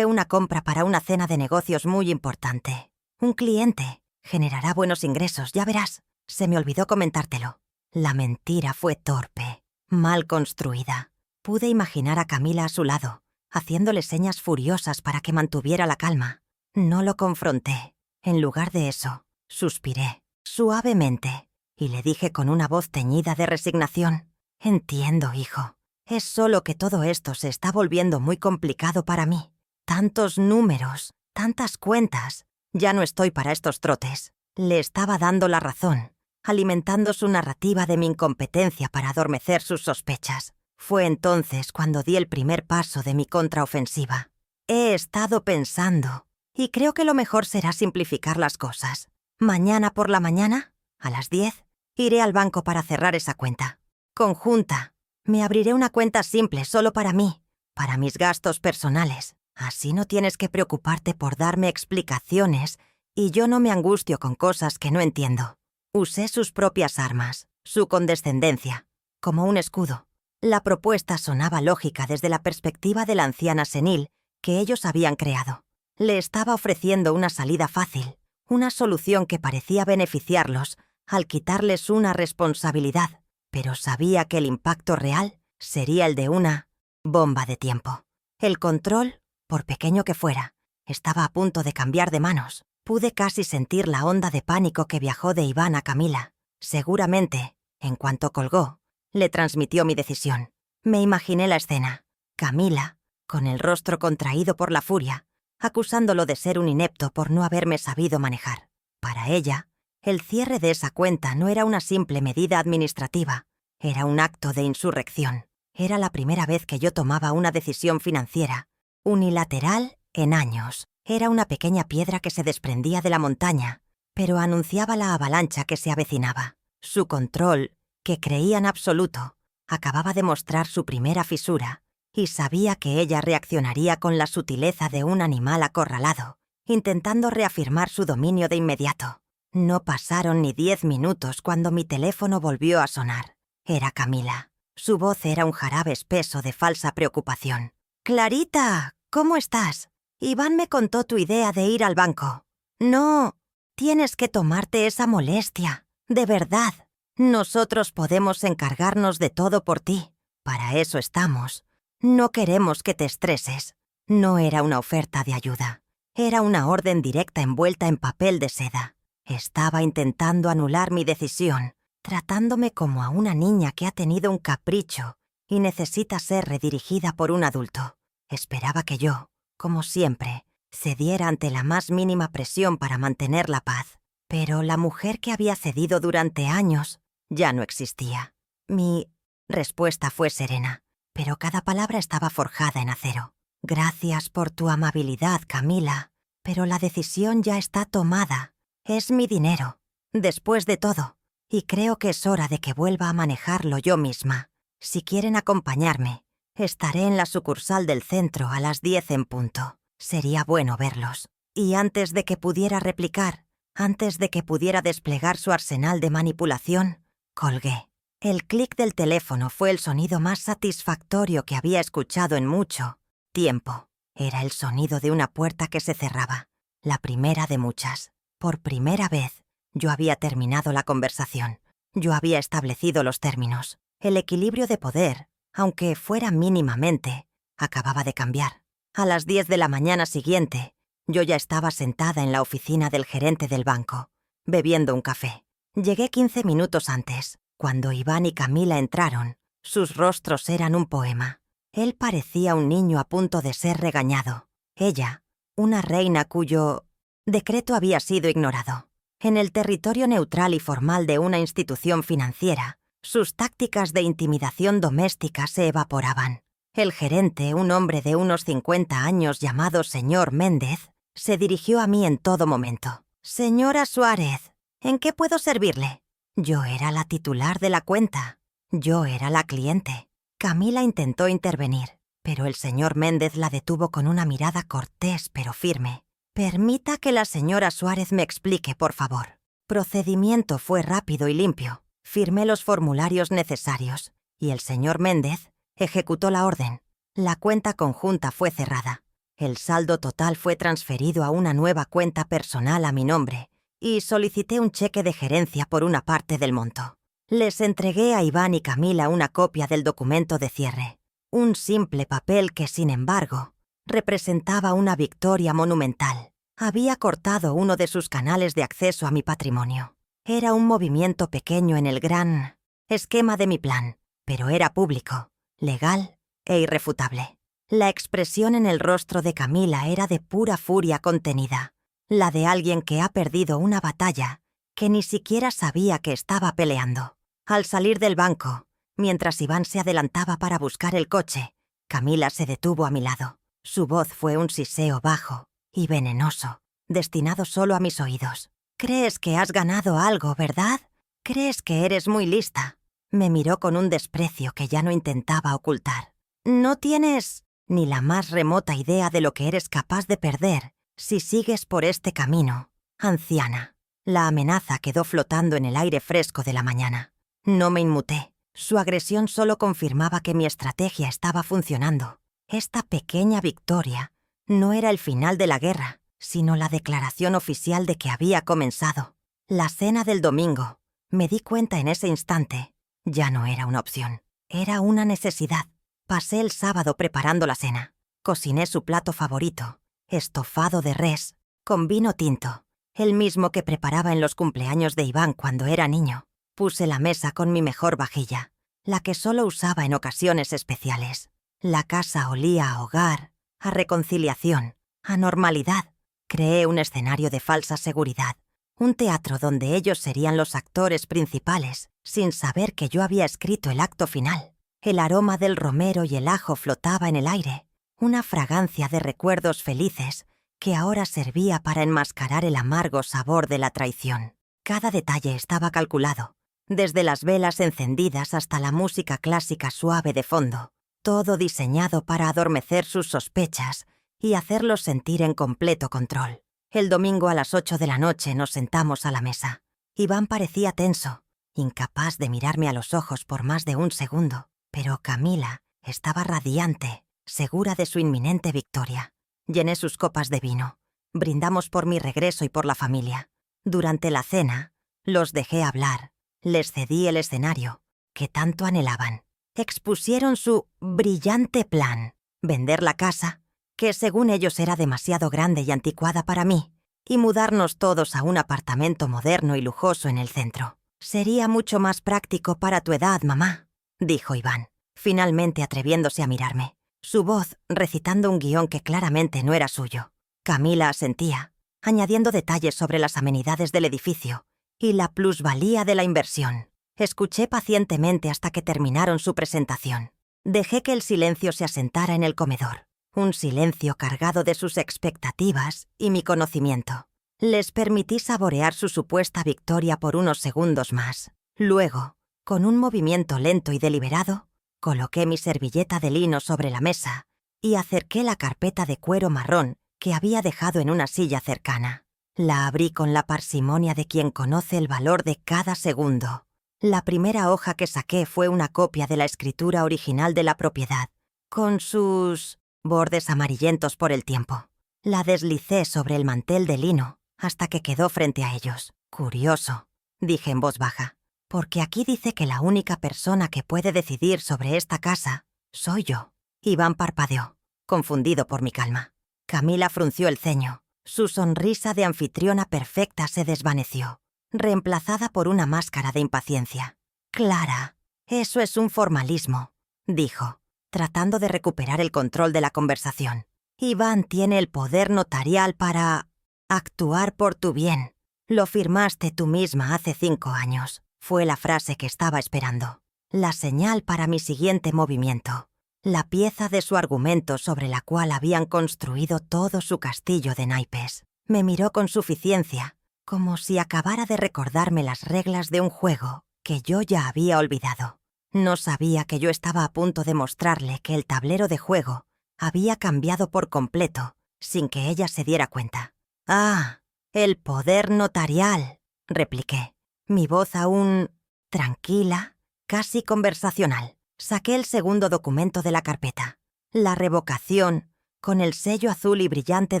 una compra para una cena de negocios muy importante. Un cliente. Generará buenos ingresos, ya verás. Se me olvidó comentártelo. La mentira fue torpe, mal construida. Pude imaginar a Camila a su lado, haciéndole señas furiosas para que mantuviera la calma. No lo confronté. En lugar de eso, suspiré, suavemente, y le dije con una voz teñida de resignación: Entiendo, hijo. Es solo que todo esto se está volviendo muy complicado para mí. Tantos números, tantas cuentas. Ya no estoy para estos trotes. Le estaba dando la razón, alimentando su narrativa de mi incompetencia para adormecer sus sospechas. Fue entonces cuando di el primer paso de mi contraofensiva. He estado pensando, y creo que lo mejor será simplificar las cosas. Mañana por la mañana, a las 10, iré al banco para cerrar esa cuenta. Conjunta. Me abriré una cuenta simple solo para mí, para mis gastos personales. Así no tienes que preocuparte por darme explicaciones y yo no me angustio con cosas que no entiendo. Usé sus propias armas, su condescendencia, como un escudo. La propuesta sonaba lógica desde la perspectiva de la anciana senil que ellos habían creado. Le estaba ofreciendo una salida fácil, una solución que parecía beneficiarlos al quitarles una responsabilidad, pero sabía que el impacto real sería el de una bomba de tiempo. El control, por pequeño que fuera, estaba a punto de cambiar de manos. Pude casi sentir la onda de pánico que viajó de Iván a Camila. Seguramente, en cuanto colgó, le transmitió mi decisión. Me imaginé la escena. Camila, con el rostro contraído por la furia, acusándolo de ser un inepto por no haberme sabido manejar. Para ella, el cierre de esa cuenta no era una simple medida administrativa, era un acto de insurrección. Era la primera vez que yo tomaba una decisión financiera, unilateral en años. Era una pequeña piedra que se desprendía de la montaña, pero anunciaba la avalancha que se avecinaba. Su control, que creía en absoluto, acababa de mostrar su primera fisura, y sabía que ella reaccionaría con la sutileza de un animal acorralado, intentando reafirmar su dominio de inmediato. No pasaron ni 10 minutos cuando mi teléfono volvió a sonar. Era Camila. Su voz era un jarabe espeso de falsa preocupación. «Clarita, ¿cómo estás? Iván me contó tu idea de ir al banco. No, tienes que tomarte esa molestia, de verdad. Nosotros podemos encargarnos de todo por ti. Para eso estamos. No queremos que te estreses». No era una oferta de ayuda. Era una orden directa envuelta en papel de seda. Estaba intentando anular mi decisión, tratándome como a una niña que ha tenido un capricho y necesita ser redirigida por un adulto. Esperaba que yo, como siempre, cediera ante la más mínima presión para mantener la paz. Pero la mujer que había cedido durante años ya no existía. Mi respuesta fue serena, pero cada palabra estaba forjada en acero. «Gracias por tu amabilidad, Camila, pero la decisión ya está tomada. Es mi dinero, después de todo, y creo que es hora de que vuelva a manejarlo yo misma. Si quieren acompañarme, estaré en la sucursal del centro a las 10 en punto. Sería bueno verlos». Y antes de que pudiera replicar, antes de que pudiera desplegar su arsenal de manipulación, colgué. El clic del teléfono fue el sonido más satisfactorio que había escuchado en mucho tiempo. Era el sonido de una puerta que se cerraba, la primera de muchas. Por primera vez, yo había terminado la conversación. Yo había establecido los términos. El equilibrio de poder, aunque fuera mínimamente, acababa de cambiar. A las 10 de la mañana siguiente, Yo ya estaba sentada en la oficina del gerente del banco, bebiendo un café. Llegué 15 minutos antes. Cuando Iván y Camila entraron, sus rostros eran un poema. Él parecía un niño a punto de ser regañado. Ella, una reina cuyo decreto había sido ignorado. En el territorio neutral y formal de una institución financiera, sus tácticas de intimidación doméstica se evaporaban. El gerente, un hombre de unos 50 años llamado señor Méndez, se dirigió a mí en todo momento. «Señora Suárez, ¿en qué puedo servirle?» Yo era la titular de la cuenta. Yo era la cliente. Camila intentó intervenir, pero el señor Méndez la detuvo con una mirada cortés pero firme. «Permita que la señora Suárez me explique, por favor». Procedimiento fue rápido y limpio. Firmé los formularios necesarios y el señor Méndez ejecutó la orden. La cuenta conjunta fue cerrada. El saldo total fue transferido a una nueva cuenta personal a mi nombre y solicité un cheque de gerencia por una parte del monto. Les entregué a Iván y Camila una copia del documento de cierre, un simple papel que, sin embargo, representaba una victoria monumental. Había cortado uno de sus canales de acceso a mi patrimonio. Era un movimiento pequeño en el gran esquema de mi plan, pero era público, legal e irrefutable. La expresión en el rostro de Camila era de pura furia contenida, la de alguien que ha perdido una batalla que ni siquiera sabía que estaba peleando. Al salir del banco, mientras Iván se adelantaba para buscar el coche, Camila se detuvo a mi lado. Su voz fue un siseo bajo y venenoso, destinado solo a mis oídos. «Crees que has ganado algo, ¿verdad? Crees que eres muy lista». Me miró con un desprecio que ya no intentaba ocultar. «No tienes ni la más remota idea de lo que eres capaz de perder si sigues por este camino, anciana». La amenaza quedó flotando en el aire fresco de la mañana. No me inmuté. Su agresión solo confirmaba que mi estrategia estaba funcionando. Esta pequeña victoria no era el final de la guerra, sino la declaración oficial de que había comenzado. La cena del domingo, me di cuenta en ese instante, ya no era una opción. Era una necesidad. Pasé el sábado preparando la cena. Cociné su plato favorito, estofado de res, con vino tinto, el mismo que preparaba en los cumpleaños de Iván cuando era niño. Puse la mesa con mi mejor vajilla, la que solo usaba en ocasiones especiales. La casa olía a hogar, a reconciliación, a normalidad. Creé un escenario de falsa seguridad, un teatro donde ellos serían los actores principales, sin saber que yo había escrito el acto final. El aroma del romero y el ajo flotaba en el aire, una fragancia de recuerdos felices que ahora servía para enmascarar el amargo sabor de la traición. Cada detalle estaba calculado, desde las velas encendidas hasta la música clásica suave de fondo, todo diseñado para adormecer sus sospechas y hacerlos sentir en completo control. El domingo a las 8 de la noche nos sentamos a la mesa. Iván parecía tenso, incapaz de mirarme a los ojos por más de un segundo, pero Camila estaba radiante, segura de su inminente victoria. Llené sus copas de vino. Brindamos por mi regreso y por la familia. Durante la cena, los dejé hablar. Les cedí el escenario que tanto anhelaban. Expusieron su brillante plan: vender la casa, que según ellos era demasiado grande y anticuada para mí, y mudarnos todos a un apartamento moderno y lujoso en el centro. «Sería mucho más práctico para tu edad, mamá», dijo Iván, finalmente atreviéndose a mirarme, su voz recitando un guión que claramente no era suyo. Camila asentía, añadiendo detalles sobre las amenidades del edificio y la plusvalía de la inversión. Escuché pacientemente hasta que terminaron su presentación. Dejé que el silencio se asentara en el comedor, un silencio cargado de sus expectativas y mi conocimiento. Les permití saborear su supuesta victoria por unos segundos más. Luego, con un movimiento lento y deliberado, coloqué mi servilleta de lino sobre la mesa y acerqué la carpeta de cuero marrón que había dejado en una silla cercana. La abrí con la parsimonia de quien conoce el valor de cada segundo. La primera hoja que saqué fue una copia de la escritura original de la propiedad, con sus bordes amarillentos por el tiempo. La deslicé sobre el mantel de lino hasta que quedó frente a ellos. «Curioso», dije en voz baja, «porque aquí dice que la única persona que puede decidir sobre esta casa soy yo». Iván parpadeó, confundido por mi calma. Camila frunció el ceño, Su sonrisa de anfitriona perfecta se desvaneció, reemplazada por una máscara de impaciencia. «Clara, eso es un formalismo», dijo, tratando de recuperar el control de la conversación. «Iván tiene el poder notarial para actuar por tu bien. Lo firmaste tú misma hace 5 años». Fue la frase que estaba esperando. La señal para mi siguiente movimiento. La pieza de su argumento sobre la cual habían construido todo su castillo de naipes. Me miró con suficiencia, como si acabara de recordarme las reglas de un juego que yo ya había olvidado. No sabía que yo estaba a punto de mostrarle que el tablero de juego había cambiado por completo, sin que ella se diera cuenta. «Ah, el poder notarial», repliqué, mi voz aún tranquila, casi conversacional. Saqué el segundo documento de la carpeta. La revocación, con el sello azul y brillante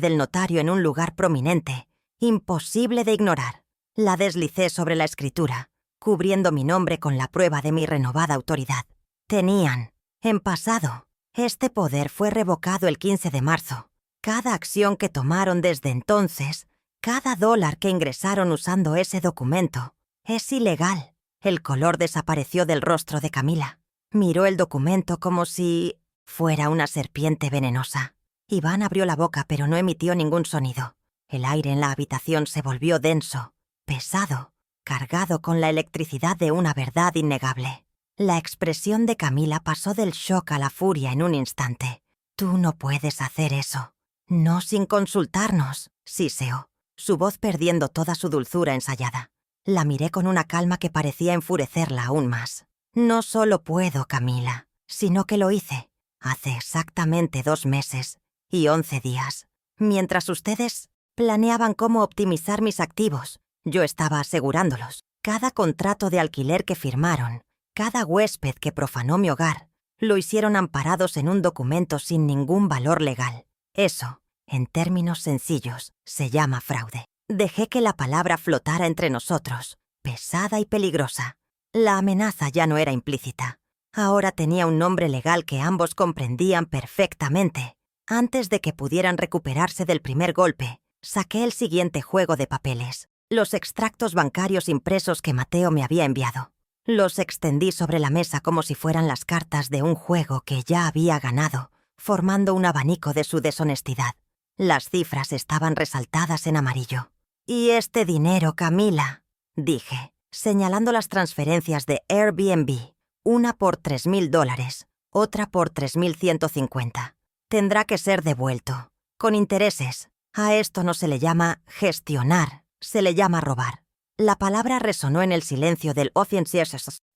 del notario en un lugar prominente, imposible de ignorar. La deslicé sobre la escritura, cubriendo mi nombre con la prueba de mi renovada autoridad. Tenían, en pasado, este poder fue revocado el 15 de marzo. Cada acción que tomaron desde entonces, cada dólar que ingresaron usando ese documento, es ilegal. El color desapareció del rostro de Camila. Miró el documento como si fuera una serpiente venenosa. Iván abrió la boca pero no emitió ningún sonido. El aire en la habitación se volvió denso, pesado, cargado con la electricidad de una verdad innegable. La expresión de Camila pasó del shock a la furia en un instante. «Tú no puedes hacer eso. No sin consultarnos», siseó, su voz perdiendo toda su dulzura ensayada. La miré con una calma que parecía enfurecerla aún más. «No solo puedo, Camila, sino que lo hice, hace exactamente 2 meses y 11 días. Mientras ustedes planeaban cómo optimizar mis activos, yo estaba asegurándolos. Cada contrato de alquiler que firmaron, cada huésped que profanó mi hogar, lo hicieron amparados en un documento sin ningún valor legal. Eso, en términos sencillos, se llama fraude. Dejé que la palabra flotara entre nosotros, pesada y peligrosa. La amenaza ya no era implícita. Ahora tenía un nombre legal que ambos comprendían perfectamente. Antes de que pudieran recuperarse del primer golpe, saqué el siguiente juego de papeles, los extractos bancarios impresos que Mateo me había enviado. Los extendí sobre la mesa como si fueran las cartas de un juego que ya había ganado, formando un abanico de su deshonestidad. Las cifras estaban resaltadas en amarillo. «Y este dinero, Camila», dije, señalando las transferencias de Airbnb, una por $3,000, otra por 3,150. «Tendrá que ser devuelto, con intereses. A esto no se le llama gestionar, se le llama robar». La palabra resonó en el silencio del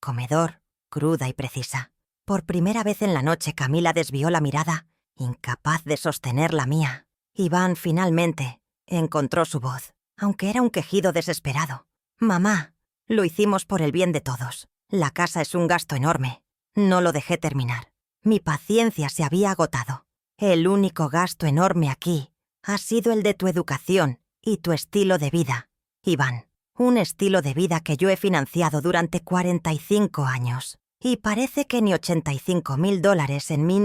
comedor, cruda y precisa. Por primera vez en la noche Camila desvió la mirada, incapaz de sostener la mía. Iván finalmente encontró su voz, aunque era un quejido desesperado. «Mamá, lo hicimos por el bien de todos. La casa es un gasto enorme». No lo dejé terminar. Mi paciencia se había agotado. «El único gasto enorme aquí ha sido el de tu educación y tu estilo de vida, Iván. Un estilo de vida que yo he financiado durante 45 años. Y parece que ni $85,000 en mi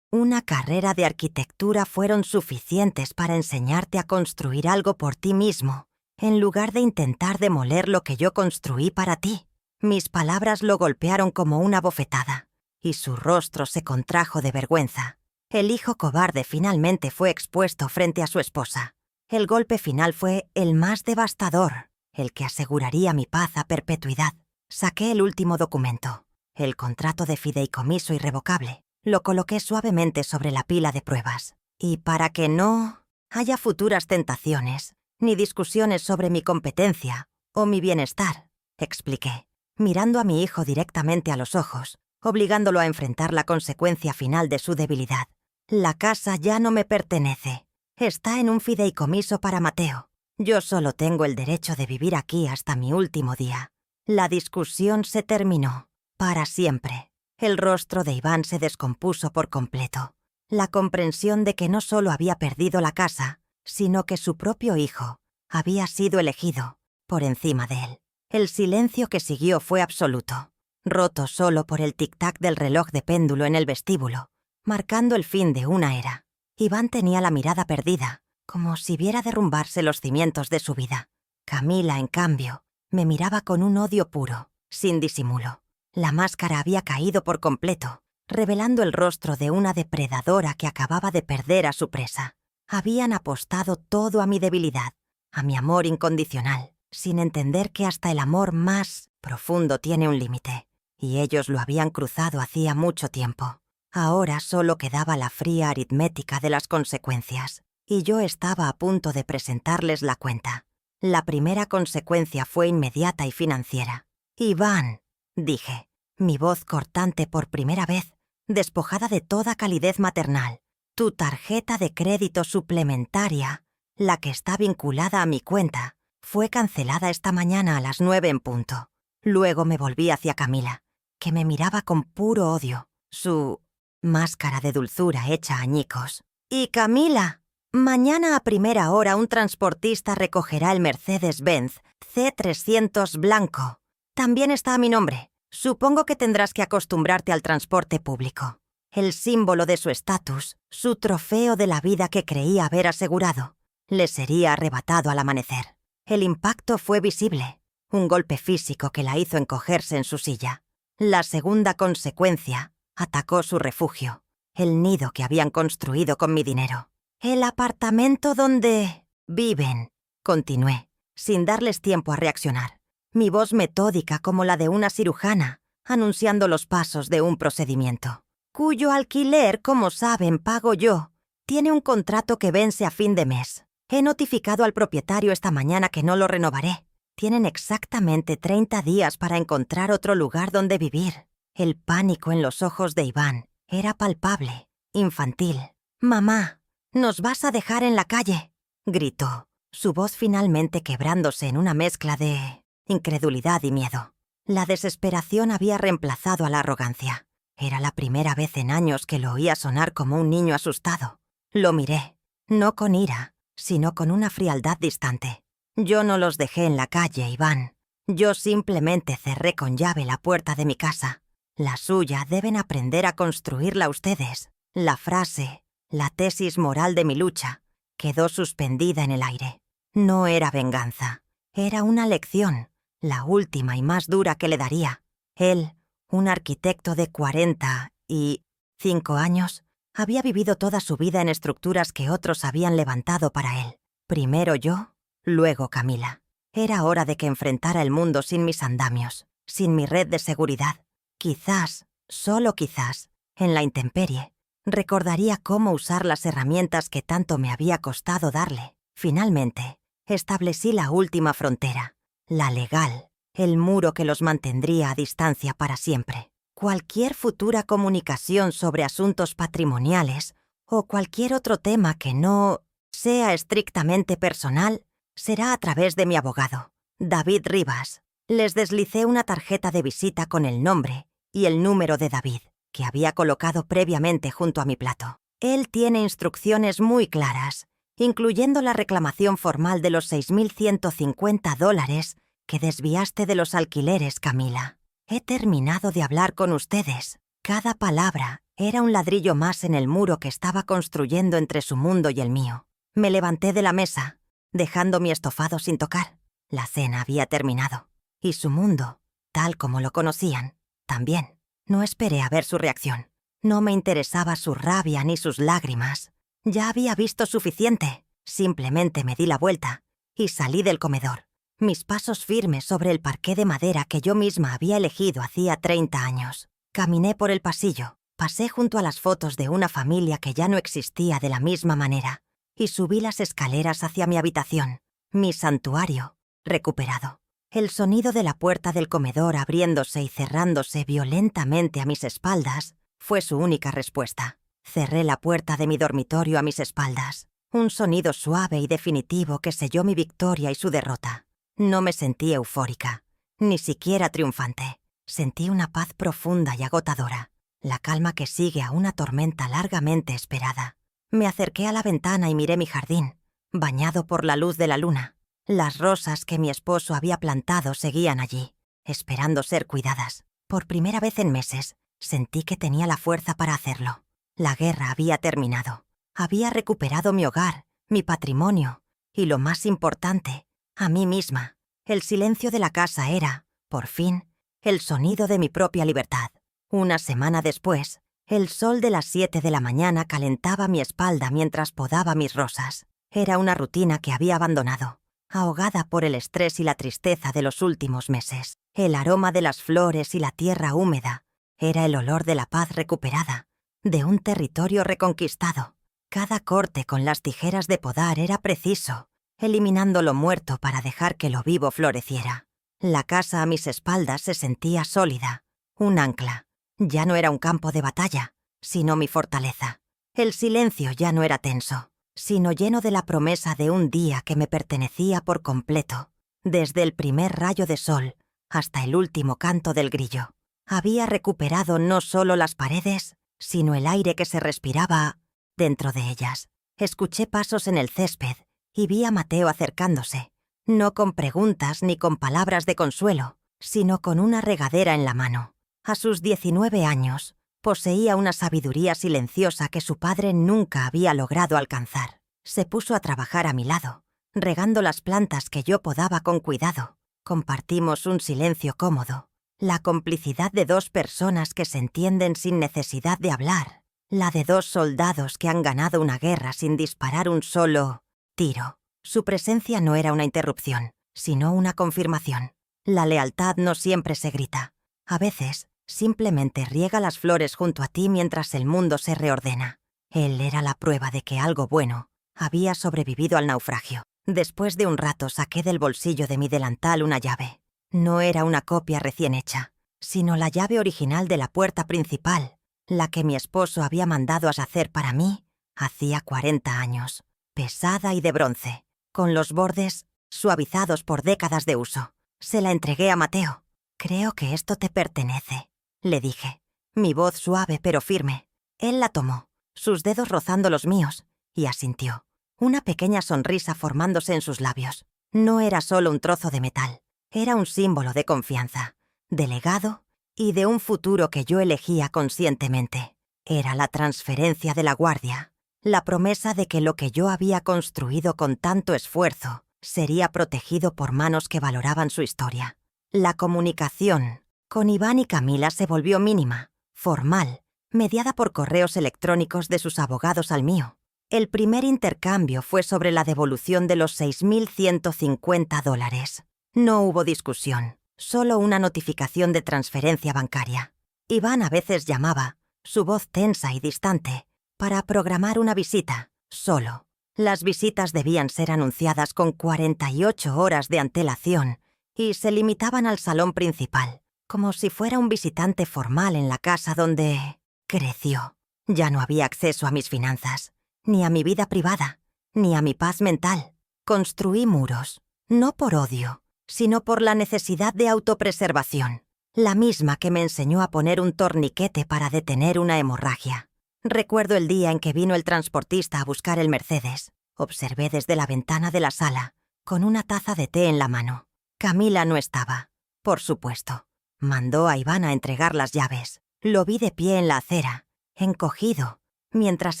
una carrera de arquitectura fueron suficientes para enseñarte a construir algo por ti mismo, en lugar de intentar demoler lo que yo construí para ti». Mis palabras lo golpearon como una bofetada, y su rostro se contrajo de vergüenza. El hijo cobarde finalmente fue expuesto frente a su esposa. El golpe final fue el más devastador, el que aseguraría mi paz a perpetuidad. Saqué el último documento, el contrato de fideicomiso irrevocable. Lo coloqué suavemente sobre la pila de pruebas. Y para que no haya futuras tentaciones, ni discusiones sobre mi competencia o mi bienestar, expliqué, mirando a mi hijo directamente a los ojos, obligándolo a enfrentar la consecuencia final de su debilidad. «La casa ya no me pertenece. Está en un fideicomiso para Mateo. Yo solo tengo el derecho de vivir aquí hasta mi último día». La discusión se terminó, para siempre. El rostro de Iván se descompuso por completo. La comprensión de que no solo había perdido la casa, sino que su propio hijo había sido elegido por encima de él. El silencio que siguió fue absoluto, roto solo por el tic-tac del reloj de péndulo en el vestíbulo, marcando el fin de una era. Iván tenía la mirada perdida, como si viera derrumbarse los cimientos de su vida. Camila, en cambio, me miraba con un odio puro, sin disimulo. La máscara había caído por completo, revelando el rostro de una depredadora que acababa de perder a su presa. Habían apostado todo a mi debilidad, a mi amor incondicional, sin entender que hasta el amor más profundo tiene un límite, y ellos lo habían cruzado hacía mucho tiempo. Ahora solo quedaba la fría aritmética de las consecuencias, y yo estaba a punto de presentarles la cuenta. La primera consecuencia fue inmediata y financiera. «Iván», dije, mi voz cortante por primera vez, despojada de toda calidez maternal, «tu tarjeta de crédito suplementaria, la que está vinculada a mi cuenta, fue cancelada esta mañana a las 9 en punto». Luego me volví hacia Camila, que me miraba con puro odio, su máscara de dulzura hecha añicos. «Y Camila, mañana a primera hora un transportista recogerá el Mercedes-Benz C300 blanco. También está a mi nombre. Supongo que tendrás que acostumbrarte al transporte público. El símbolo de su estatus, su trofeo de la vida que creía haber asegurado, le sería arrebatado al amanecer». El impacto fue visible, un golpe físico que la hizo encogerse en su silla. La segunda consecuencia atacó su refugio, el nido que habían construido con mi dinero. «El apartamento donde viven», continué, sin darles tiempo a reaccionar, mi voz metódica como la de una cirujana, anunciando los pasos de un procedimiento. «Cuyo alquiler, como saben, pago yo. Tiene un contrato que vence a fin de mes. He notificado al propietario esta mañana que no lo renovaré. Tienen exactamente 30 días para encontrar otro lugar donde vivir». El pánico en los ojos de Iván era palpable, infantil. «Mamá, ¿nos vas a dejar en la calle?», gritó, su voz finalmente quebrándose en una mezcla de incredulidad y miedo. La desesperación había reemplazado a la arrogancia. Era la primera vez en años que lo oía sonar como un niño asustado. Lo miré, no con ira, sino con una frialdad distante. «Yo no los dejé en la calle, Iván. Yo simplemente cerré con llave la puerta de mi casa. La suya deben aprender a construirla ustedes». La frase, la tesis moral de mi lucha, quedó suspendida en el aire. No era venganza, era una lección, la última y más dura que le daría. Él, un arquitecto de 45 años, había vivido toda su vida en estructuras que otros habían levantado para él. Primero yo, luego Camila. Era hora de que enfrentara el mundo sin mis andamios, sin mi red de seguridad. Quizás, solo quizás, en la intemperie, recordaría cómo usar las herramientas que tanto me había costado darle. Finalmente, establecí la última frontera, la legal, el muro que los mantendría a distancia para siempre. Cualquier futura comunicación sobre asuntos patrimoniales o cualquier otro tema que no sea estrictamente personal será a través de mi abogado, David Rivas. Les deslicé una tarjeta de visita con el nombre y el número de David, que había colocado previamente junto a mi plato. Él tiene instrucciones muy claras, incluyendo la reclamación formal de los $6.150 que desviaste de los alquileres, Camila. He terminado de hablar con ustedes. Cada palabra era un ladrillo más en el muro que estaba construyendo entre su mundo y el mío. Me levanté de la mesa, dejando mi estofado sin tocar. La cena había terminado. Y su mundo, tal como lo conocían, también. No esperé a ver su reacción. No me interesaba su rabia ni sus lágrimas. Ya había visto suficiente. Simplemente me di la vuelta y salí del comedor, mis pasos firmes sobre el parqué de madera que yo misma había elegido hacía 30 años. Caminé por el pasillo, pasé junto a las fotos de una familia que ya no existía de la misma manera y subí las escaleras hacia mi habitación, mi santuario recuperado. El sonido de la puerta del comedor abriéndose y cerrándose violentamente a mis espaldas fue su única respuesta. Cerré la puerta de mi dormitorio a mis espaldas, un sonido suave y definitivo que selló mi victoria y su derrota. No me sentí eufórica, ni siquiera triunfante. Sentí una paz profunda y agotadora, la calma que sigue a una tormenta largamente esperada. Me acerqué a la ventana y miré mi jardín, bañado por la luz de la luna. Las rosas que mi esposo había plantado seguían allí, esperando ser cuidadas. Por primera vez en meses, sentí que tenía la fuerza para hacerlo. La guerra había terminado. Había recuperado mi hogar, mi patrimonio y, lo más importante, a mí misma. El silencio de la casa era, por fin, el sonido de mi propia libertad. Una semana después, el sol de las 7 de la mañana calentaba mi espalda mientras podaba mis rosas. Era una rutina que había abandonado, ahogada por el estrés y la tristeza de los últimos meses. El aroma de las flores y la tierra húmeda era el olor de la paz recuperada, de un territorio reconquistado. Cada corte con las tijeras de podar era preciso, eliminando lo muerto para dejar que lo vivo floreciera. La casa a mis espaldas se sentía sólida, un ancla. Ya no era un campo de batalla, sino mi fortaleza. El silencio ya no era tenso, sino lleno de la promesa de un día que me pertenecía por completo. Desde el primer rayo de sol hasta el último canto del grillo, había recuperado no solo las paredes, sino el aire que se respiraba dentro de ellas. Escuché pasos en el césped y vi a Mateo acercándose, no con preguntas ni con palabras de consuelo, sino con una regadera en la mano. A sus 19 años, poseía una sabiduría silenciosa que su padre nunca había logrado alcanzar. Se puso a trabajar a mi lado, regando las plantas que yo podaba con cuidado. Compartimos un silencio cómodo, la complicidad de dos personas que se entienden sin necesidad de hablar, la de dos soldados que han ganado una guerra sin disparar un solo tiro. Su presencia no era una interrupción, sino una confirmación. La lealtad no siempre se grita. A veces, simplemente riega las flores junto a ti mientras el mundo se reordena. Él era la prueba de que algo bueno había sobrevivido al naufragio. Después de un rato saqué del bolsillo de mi delantal una llave. No era una copia recién hecha, sino la llave original de la puerta principal, la que mi esposo había mandado a hacer para mí hacía 40 años. Pesada y de bronce, con los bordes suavizados por décadas de uso. Se la entregué a Mateo. «Creo que esto te pertenece», le dije, mi voz suave pero firme. Él la tomó, sus dedos rozando los míos, y asintió, una pequeña sonrisa formándose en sus labios. No era solo un trozo de metal, era un símbolo de confianza, de legado y de un futuro que yo elegía conscientemente. Era la transferencia de la guardia, la promesa de que lo que yo había construido con tanto esfuerzo sería protegido por manos que valoraban su historia. La comunicación con Iván y Camila se volvió mínima, formal, mediada por correos electrónicos de sus abogados al mío. El primer intercambio fue sobre la devolución de los $6.150. No hubo discusión, solo una notificación de transferencia bancaria. Iván a veces llamaba, su voz tensa y distante, para programar una visita, solo. Las visitas debían ser anunciadas con 48 horas de antelación y se limitaban al salón principal, como si fuera un visitante formal en la casa donde creció. Ya no había acceso a mis finanzas, ni a mi vida privada, ni a mi paz mental. Construí muros, no por odio, sino por la necesidad de autopreservación, la misma que me enseñó a poner un torniquete para detener una hemorragia. Recuerdo el día en que vino el transportista a buscar el Mercedes. Observé desde la ventana de la sala, con una taza de té en la mano. Camila no estaba, por supuesto. Mandó a Iván a entregar las llaves. Lo vi de pie en la acera, encogido, mientras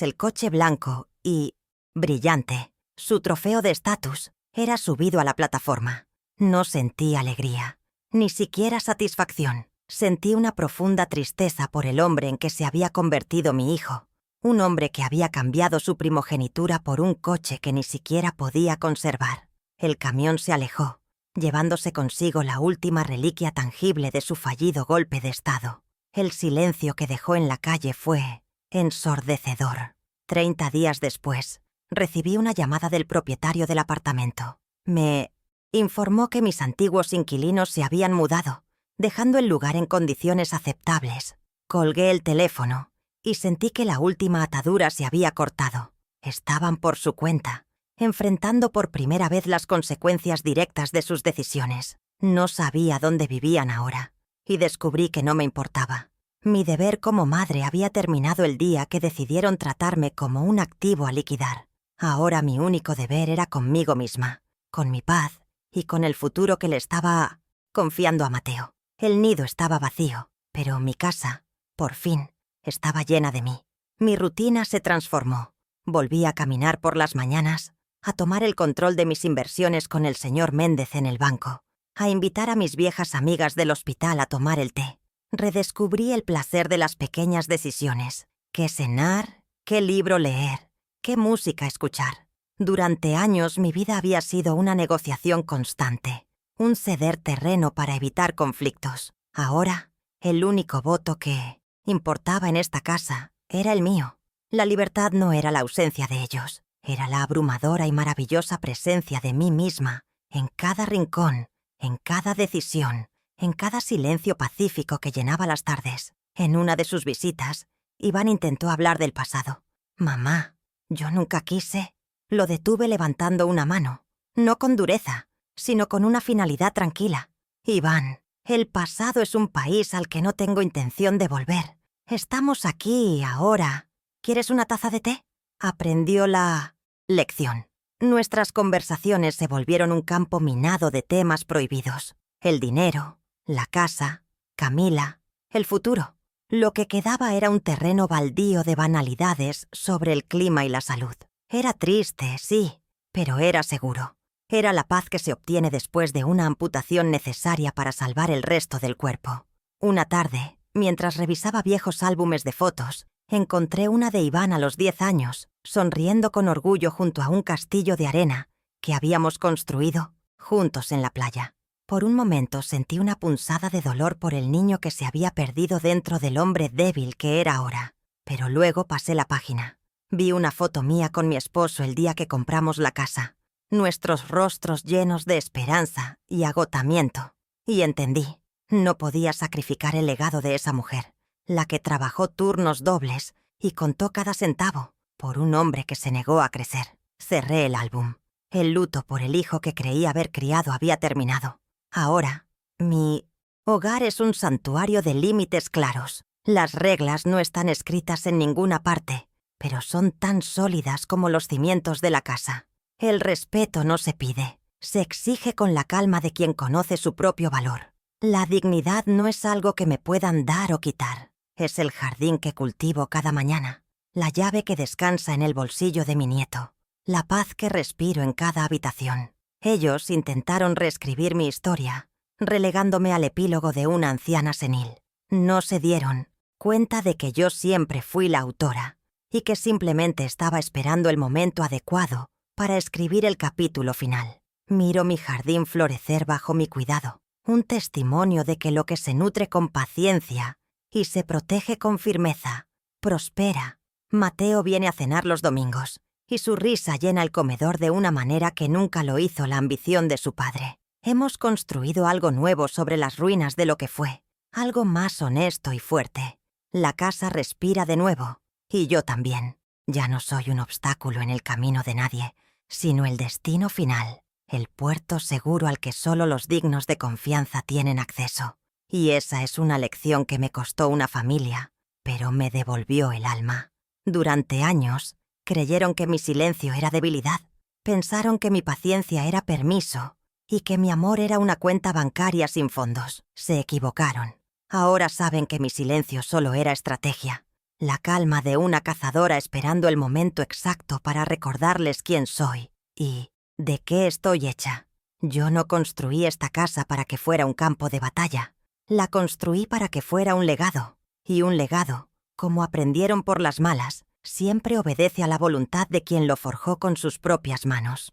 el coche blanco y brillante, su trofeo de estatus, era subido a la plataforma. No sentí alegría, ni siquiera satisfacción. Sentí una profunda tristeza por el hombre en que se había convertido mi hijo. Un hombre que había cambiado su primogenitura por un coche que ni siquiera podía conservar. El camión se alejó, llevándose consigo la última reliquia tangible de su fallido golpe de estado. El silencio que dejó en la calle fue ensordecedor. 30 días después, recibí una llamada del propietario del apartamento. Me informó que mis antiguos inquilinos se habían mudado, dejando el lugar en condiciones aceptables. Colgué el teléfono y sentí que la última atadura se había cortado. Estaban por su cuenta, enfrentando por primera vez las consecuencias directas de sus decisiones. No sabía dónde vivían ahora, y descubrí que no me importaba. Mi deber como madre había terminado el día que decidieron tratarme como un activo a liquidar. Ahora mi único deber era conmigo misma, con mi paz y con el futuro que le estaba confiando a Mateo. El nido estaba vacío, pero mi casa, por fin, estaba llena de mí. Mi rutina se transformó. Volví a caminar por las mañanas, a tomar el control de mis inversiones con el señor Méndez en el banco, a invitar a mis viejas amigas del hospital a tomar el té. Redescubrí el placer de las pequeñas decisiones. ¿Qué cenar? ¿Qué libro leer? ¿Qué música escuchar? Durante años mi vida había sido una negociación constante, un ceder terreno para evitar conflictos. Ahora, el único voto que importaba en esta casa era el mío. La libertad no era la ausencia de ellos, era la abrumadora y maravillosa presencia de mí misma en cada rincón, en cada decisión, en cada silencio pacífico que llenaba las tardes. En una de sus visitas, Iván intentó hablar del pasado. «Mamá, yo nunca quise». Lo detuve levantando una mano, no con dureza, sino con una finalidad tranquila. «Iván, el pasado es un país al que no tengo intención de volver. Estamos aquí, ahora. ¿Quieres una taza de té?». Aprendió la lección. Nuestras conversaciones se volvieron un campo minado de temas prohibidos. El dinero, la casa, Camila, el futuro. Lo que quedaba era un terreno baldío de banalidades sobre el clima y la salud. Era triste, sí, pero era seguro. Era la paz que se obtiene después de una amputación necesaria para salvar el resto del cuerpo. Una tarde, mientras revisaba viejos álbumes de fotos, encontré una de Iván a los 10 años, sonriendo con orgullo junto a un castillo de arena que habíamos construido juntos en la playa. Por un momento sentí una punzada de dolor por el niño que se había perdido dentro del hombre débil que era ahora, pero luego pasé la página. Vi una foto mía con mi esposo el día que compramos la casa, nuestros rostros llenos de esperanza y agotamiento, y entendí, no podía sacrificar el legado de esa mujer, la que trabajó turnos dobles y contó cada centavo, por un hombre que se negó a crecer. Cerré el álbum. El luto por el hijo que creí haber criado había terminado. Ahora, mi hogar es un santuario de límites claros. Las reglas no están escritas en ninguna parte, pero son tan sólidas como los cimientos de la casa. El respeto no se pide, se exige con la calma de quien conoce su propio valor. La dignidad no es algo que me puedan dar o quitar. Es el jardín que cultivo cada mañana, la llave que descansa en el bolsillo de mi nieto, la paz que respiro en cada habitación. Ellos intentaron reescribir mi historia, relegándome al epílogo de una anciana senil. No se dieron cuenta de que yo siempre fui la autora y que simplemente estaba esperando el momento adecuado para escribir el capítulo final. Miro mi jardín florecer bajo mi cuidado, un testimonio de que lo que se nutre con paciencia y se protege con firmeza prospera. Mateo viene a cenar los domingos, y su risa llena el comedor de una manera que nunca lo hizo la ambición de su padre. Hemos construido algo nuevo sobre las ruinas de lo que fue, algo más honesto y fuerte. La casa respira de nuevo, y yo también. Ya no soy un obstáculo en el camino de nadie, sino el destino final, el puerto seguro al que solo los dignos de confianza tienen acceso. Y esa es una lección que me costó una familia, pero me devolvió el alma. Durante años, creyeron que mi silencio era debilidad. Pensaron que mi paciencia era permiso y que mi amor era una cuenta bancaria sin fondos. Se equivocaron. Ahora saben que mi silencio solo era estrategia. La calma de una cazadora esperando el momento exacto para recordarles quién soy y de qué estoy hecha. Yo no construí esta casa para que fuera un campo de batalla. La construí para que fuera un legado. Y un legado, como aprendieron por las malas, siempre obedece a la voluntad de quien lo forjó con sus propias manos.